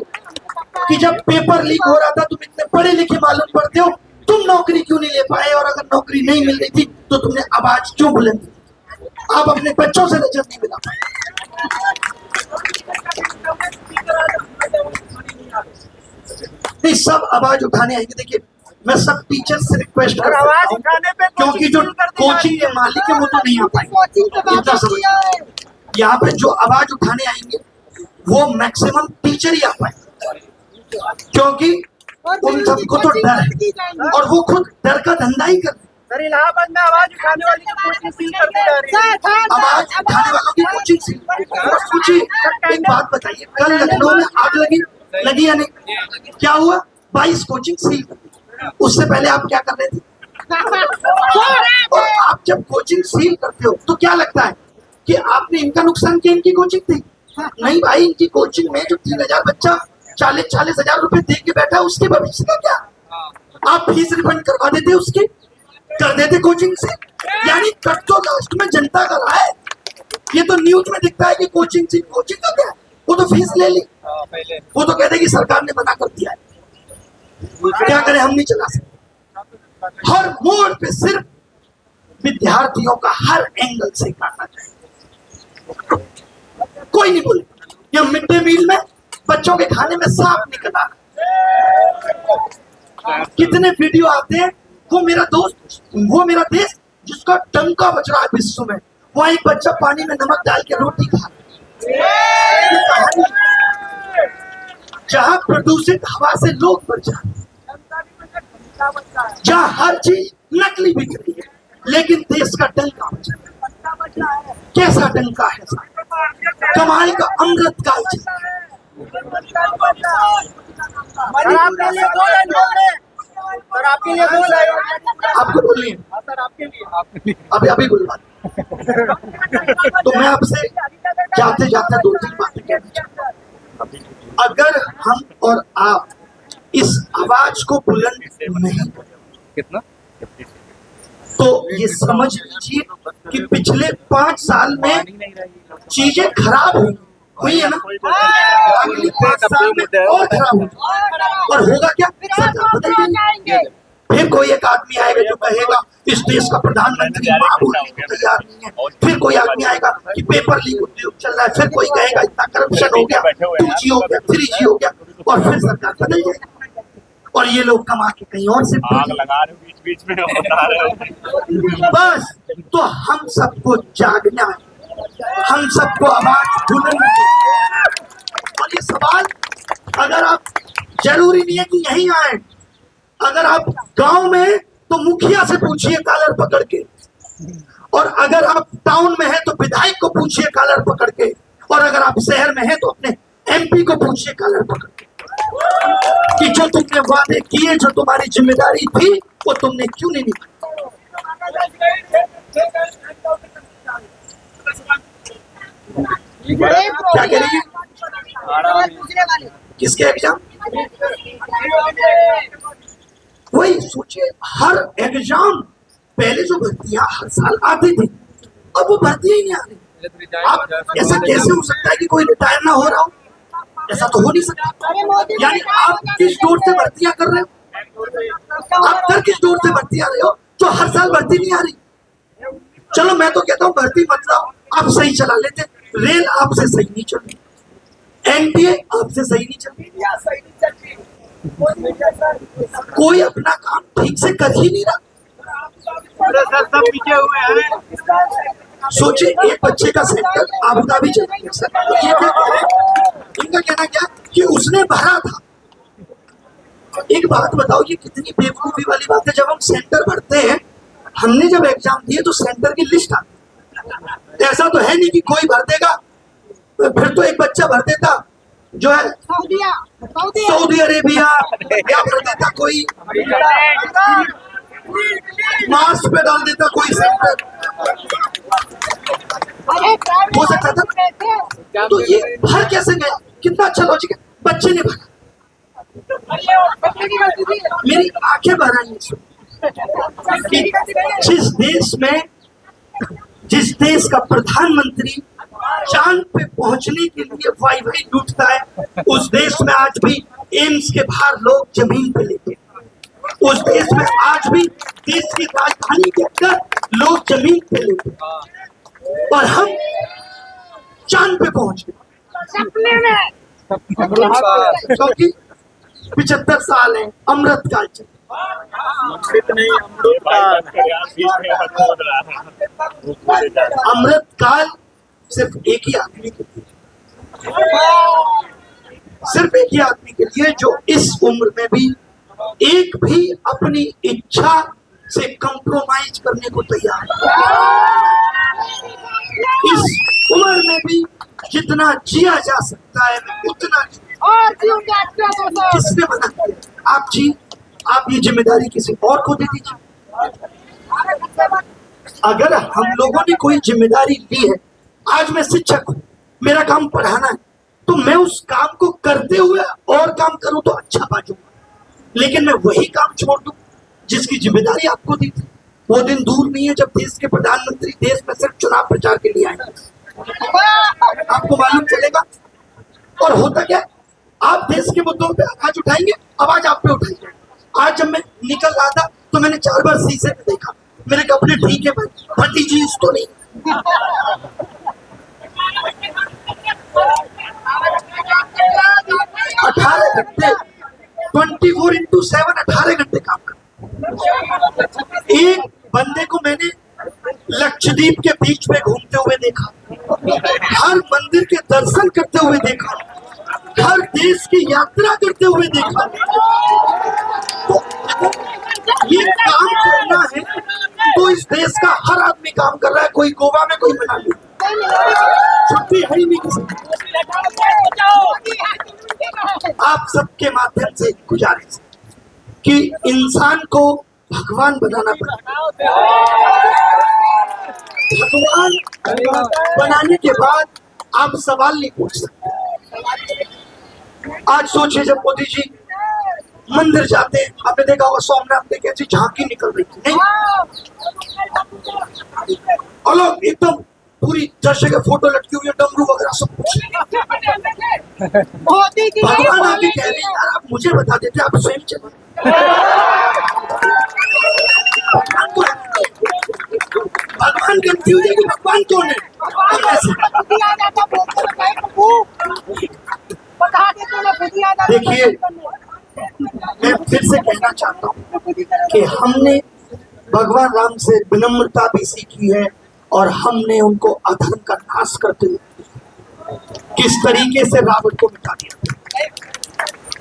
कि जब पेपर लीक हो रहा था तुम इतने पढ़े लिखे मालूम पड़ते हो, तुम नौकरी क्यों नहीं ले पाए, और अगर नौकरी नहीं मिल रही थी तो तुमने आवाज क्यों बुलंद की। आप अपने बच्चों से नजर नहीं मिला पाए। नहीं, सब आवाज उठाने आएंगे। देखिए मैं सब टीचर से रिक्वेस्ट करता हूं, क्योंकि जो कोचिंग के मालिक है वो तो नहीं आ पाएंगे, इतना समझ। यहाँ पे जो आवाज उठाने आएंगे वो मैक्सिमम टीचर ही आ पाएंगे, क्योंकि उन सबको तो डर है और वो खुद डर का धंधा ही करते हैं। सर इलाहाबाद में आवाज उठाने वाली की कोचिंग सील कर दी जा रही है। आवाज उठाने वालों की कोचिंग सील। सोचिए, एक बात बताइए, कल लखनऊ में आग लगी या नहीं, क्या हुआ, 22 कोचिंग सील कर दी। उससे पहले आप क्या कर रहे थे। और आप जब कोचिंग सील करते हो तो क्या लगता है कि आपने इनका नुकसान किया, इनकी कोचिंग थी। नहीं भाई, इनकी कोचिंग में जो 3,000 बच्चा 40-40 हजार रुपए दे के बैठा है, उसके भविष्य का क्या। आप फीस रिफंड करवा देते, उसकी कर देते कोचिंग से, यानी कट तो लास्ट में जनता का रहा है। ये तो न्यूज में दिखता है कि कोचिंग से, कोचिंग का क्या, वो तो फीस ले ली, वो तो कहते कि सरकार ने मना कर दिया है, क्या करें, हम नहीं चला सकते। हर मोड़ पे सिर्फ विद्यार्थियों का हर एंगल से काटना चाहिए, कोई नहीं बोले। या मिड डे मील में बच्चों के खाने में सांप नहीं कटाना। कितने वीडियो आते हैं, वो मेरा दोस्त, वो मेरा देश जिसका डंका बज रहा है विश्व में, वहां एक बच्चा पानी में नमक डाल के रोटी खा। जहां प्रदूषित हवा से लोग मर जाते, जहां हर चीज नकली बिक रही है, लेकिन देश का डंका बजा है। कैसा डंका है, कमाल का अमृत काल चल रहा है। सर आपके लिए बोल रहे हैं, आपको बोलिए, सर आपके लिए अभी बुलवा। तो मैं आपसे जाते जाते 2-3 बातें कहना चाहता हूं। अगर हम और आप इस आवाज को बुलंद नहीं कितना तो ये समझ लीजिए कि पिछले 5 साल में चीजें खराब हुई है ना, अगले 5 साल में और खराब होगी। और होगा क्या, सरकार बदल जाएगी। फिर कोई एक आदमी आएगा जो कहेगा इस देश का प्रधानमंत्री मां बोलने को तैयार नहीं है। फिर कोई आदमी आएगा कि पेपर लीक उद्योग चल रहा है। फिर कोई कहेगा इतना करप्शन हो गया, 2G हो गया, 3G हो गया, और फिर सरकार बदल जाएगी। और ये लोग कमा के कहीं और से आग लगा रहे हो बीच में बता रहे हो। बस तो हम सबको जागना है, हम सबको आवाज बुलंद करनी। और ये सवाल अगर आप, जरूरी नहीं है कि यहीं आए, अगर आप गांव में तो मुखिया से पूछिए कॉलर पकड़ के, और अगर आप टाउन में हैं तो विधायक को पूछिए कॉलर पकड़ के, और अगर आप शहर में हैं तो अपने एमपी को पूछिए कॉलर पकड़ के कि जो तुमने वादे किए, जो तुम्हारी जिम्मेदारी थी, वो तुमने क्यों नहीं निभाई। क्या करेंगे? किसके एग्जाम? वही सोचिए, हर एग्जाम पहले जो भर्तियां हर साल आती थी, अब वो भर्तियां ही नहीं आ रही। आप ऐसा कैसे हो सकता है कि कोई रिटायर ना हो रहा हो? ऐसा तो हो नहीं सकता। यानी आप किस दौर से भर्तियां कर रहे हो? आप कर किस दौर से भर्ती आ रहे हो जो हर साल भर्ती नहीं आ रही? चलो मैं तो कहता हूँ भर्ती मत लाओ, आप सही चला लेते। रेल आपसे सही नहीं चल रही, एनडीए आपसे सही नहीं चल रही, कोई अपना काम ठीक से कर ही नहीं रहा। सब पीछे हुए हैं। सोचिए, एक बच्चे का सेंटर अबू धाबी चल रही है सर, तो ये क्या कह रहे हैं? इनका कहना क्या कि उसने भरा था। एक बात बताओ, ये कितनी बेवकूफी वाली बात है। जब हम सेंटर भरते हैं, हमने जब एग्जाम दिए तो सेंटर की लिस्ट आती है। ऐसा तो है नहीं कि कोई भर देगा, फिर तो एक बच्चा भर देता जो है सऊदी अरेबिया, या भर देता कोई मार्स पे डाल देता कोई सेंटर, हो सकता था। तो ये भर कैसे गया? कितना अच्छा लॉजिक है। बच्चे ने भरा, मेरी आंखें भर आई कि जिस देश का प्रधानमंत्री चांद पे पहुंचने के लिए वाई वाई लूटता है, उस देश में आज भी एम्स के बाहर लोग जमीन पे लेटे, उस देश में आज भी देश की राजधानी के अंदर लोग जमीन पे लेटे, और हम चांद पे पहुंच गए क्योंकि 75 साल है, अमृतकाल चल। अमृतकाल सिर्फ एक ही आदमी के लिए, सिर्फ एक ही आदमी के लिए जो इस उम्र में भी एक भी अपनी इच्छा से कंप्रोमाइज करने को तैयार है। इस उम्र में भी जितना जिया जा सकता है उतना किसने मना किया? आप जी, आप ये जिम्मेदारी किसी और को दे दीजिए। अगर हम लोगों ने कोई जिम्मेदारी ली है, आज मैं शिक्षक हूं, मेरा काम पढ़ाना है, तो मैं उस काम को करते हुए और काम करूं तो अच्छा बाजूंगा। लेकिन मैं वही काम छोड़ दूं जिसकी जिम्मेदारी आपको दी थी। वो दिन दूर नहीं है जब देश के प्रधानमंत्री देश में सिर्फ चुनाव प्रचार के लिए आएंगे, आपको मालूम चलेगा। और होता क्या, आप देश के मुद्दों पे आवाज उठाएंगे, आवाज आप पे उठाएंगे। आज जब मैं निकल रहा था तो मैंने 4 बार शीशे में देखा, मेरे कपड़े ठीक है भाई, फटी जींस तो नहीं। 18 घंटे 24x7 18 घंटे काम कर। एक बंदे को मैंने लक्षद्वीप के बीच में घूमते हुए देखा, हर मंदिर के दर्शन करते हुए देखा, हर देश की यात्रा करते हुए देखा। तो ये काम करना है तो इस देश का हर आदमी काम कर रहा है, कोई गोवा में, कोई मनाली, छुट्टी है ही नहीं किसी। आप सबके माध्यम से गुजारिश कि इंसान को भगवान बनाना पड़ेगा। भगवान बनाने के बाद आप सवाल नहीं पूछ सकते। आज सोचिए, जब मोदी जी मंदिर जाते हैं, आपने देखा होगा सोमनाथ में कैसी झांकी निकल रही थी, नहीं? और लोग एकदम पूरी जैसे के फोटो लटकी हुई है, डमरू वगैरह सब कुछ। भगवान आके कह रहे हैं, यार आप मुझे बता देते, आप स्वयं चलो। भगवान कंफ्यूज है कि भगवान कौन है। देखिए, मैं फिर से कहना चाहता हूँ कि हमने भगवान राम से विनम्रता भी सीखी है, और हमने उनको अधर्म का नाश करते हुए किस तरीके से रावण को मिटा दिया।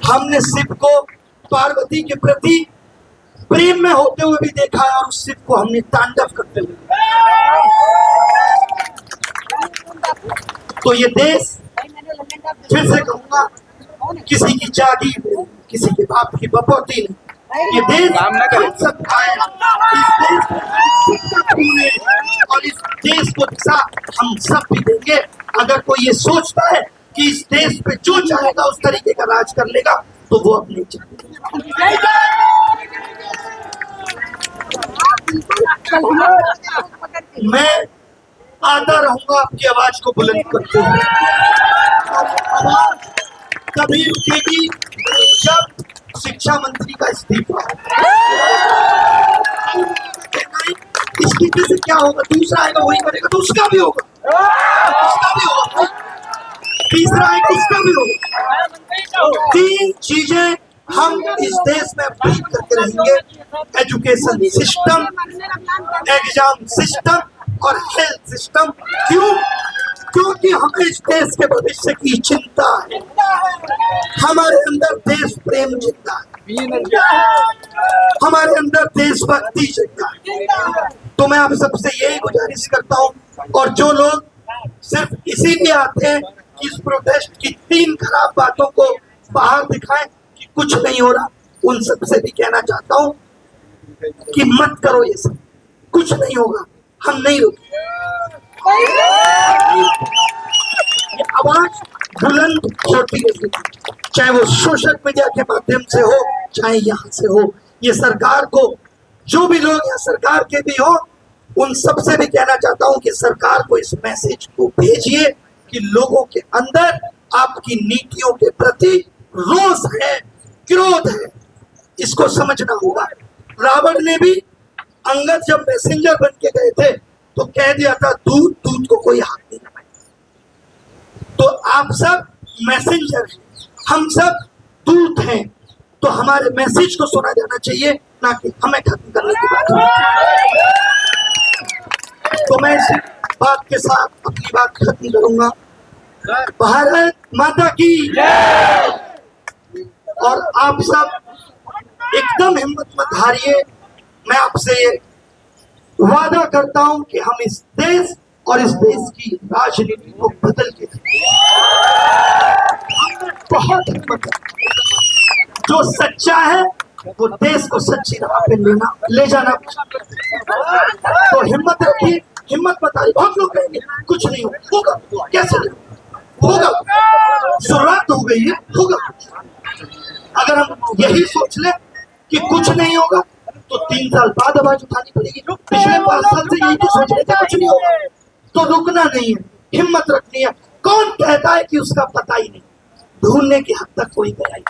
हमने शिव को पार्वती के प्रति प्रेम में होते हुए भी देखा है और उस शिव को हमने तांडव करते हुए। तो ये देश, फिर से कहूंगा, किसी की जागीर नहीं, किसी के बाप की बपौती नहीं, ये देश हम सबका है। इस देश में हम सबका खून है और इस देश को दिशा हम सब भी देंगे। अगर कोई ये सोचता है कि इस देश पे जो चाहेगा उस तरीके का राज कर लेगा तो वो अपने मैं आता रहूंगा आपकी आवाज को बुलंद करते हुए। आवाज तभी रुकेगी जब शिक्षा मंत्री का इस्तीफा। इस्तीफे से क्या होगा? दूसरा आएगा वही करेगा तो उसका भी होगा, उसका भी होगा, तीसरा आएगा उसका भी होगा। तीन चीजें हम इस देश में अपडेट करके रहेंगे: एजुकेशन सिस्टम, एग्जाम सिस्टम और हेल्थ सिस्टम। क्यों? क्योंकि हमें इस देश के भविष्य की चिंता है। हमारे अंदर देश प्रेम जिंदा है, हमारे अंदर देशभक्ति जिंदा है। तो मैं आप सबसे यही गुजारिश करता हूँ, और जो लोग सिर्फ इसीलिए आते हैं कि इस प्रोटेस्ट की तीन खराब बातों को बाहर दिखाएं कि कुछ नहीं हो रहा, उन सबसे भी कहना चाहता हूँ कि मत करो ये सब, कुछ नहीं होगा, हम नहीं रुके। ये आवाज बुलंद होती रहेगी, चाहे वो सोशल मीडिया के माध्यम से हो, चाहे यहाँ से हो। ये सरकार को, जो भी लोग यहाँ सरकार के भी हो, उन सबसे भी कहना चाहता हूँ कि सरकार को इस मैसेज को भेजिए कि लोगों के अंदर आपकी नीतियों के प्रति रोष है, क्रोध है, इसको समझना होगा। रावण ने भी, अंगद जब मैसेंजर बन के गए थे तो कह दिया था दूध दूध को कोई हाथ नहीं लगाए। तो आप सब मैसेंजर हैं, हम सब दूत हैं, तो हमारे मैसेज को सुना जाना चाहिए, ना कि हमें खत्म करने की बात। तो मैं इस बात के साथ अपनी बात खत्म करूंगा। भारत माता की जय। और आप सब एकदम हिम्मत मत हारिए। मैं आपसे वादा करता हूं कि हम इस देश और इस देश की राजनीति को बदल के बहुत हिम्मत है। जो सच्चा है वो देश को सच्ची राह पे ले जाना। तो हिम्मत रखिए, हिम्मत मत हारिए। बहुत लोग कहेंगे कुछ नहीं होगा, कैसे नहीं होगा? शुरुआत हो गई है, होगा। अगर हम यही सोच ले कि कुछ नहीं होगा तो 3 साल बाद आवाज उठानी पड़ेगी। पिछले 5 साल से यही तो सोच रहे थे कुछ नहीं होगा, तो रुकना नहीं है, हिम्मत रखनी है। कौन कहता है कि उसका पता ही नहीं? ढूंढने की हद तक कोई गया ही,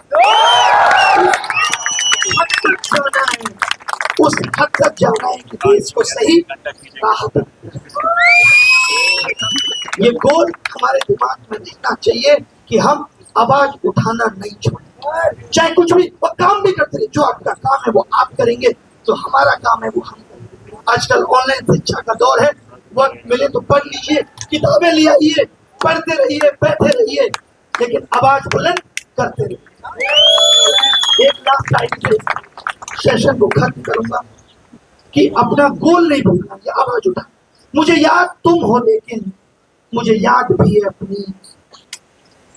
हद तक जाना है, उस हद तक जाना है कि देश को सही राह पर। ये गोल हमारे दिमाग में रहना चाहिए कि हम आवाज उठाना नहीं छोड़ें, चाहे कुछ भी, और काम भी करते रहे। जो आपका काम है वो आप करेंगे, जो हमारा काम है वो हम करेंगे। आजकल ऑनलाइन शिक्षा का दौर है, वक्त मिले तो पढ़ लीजिए, किताबें ले आइए, पढ़ते रहिए, बैठे रहिए, लेकिन आवाज बुलंद करते रहिए। एक लास्ट लाइन से सेशन को खत्म करूंगा कि अपना गोल नहीं भूलना, ये आवाज उठा। मुझे याद तुम हो, लेकिन मुझे याद भी है अपनी।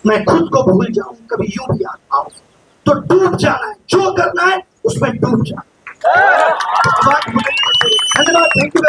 मैं खुद को भूल जाऊं, कभी यूं भी याद आओ, तो डूब जाना है, जो करना है उसमें डूब जाना। धन्यवाद, थैंक यू।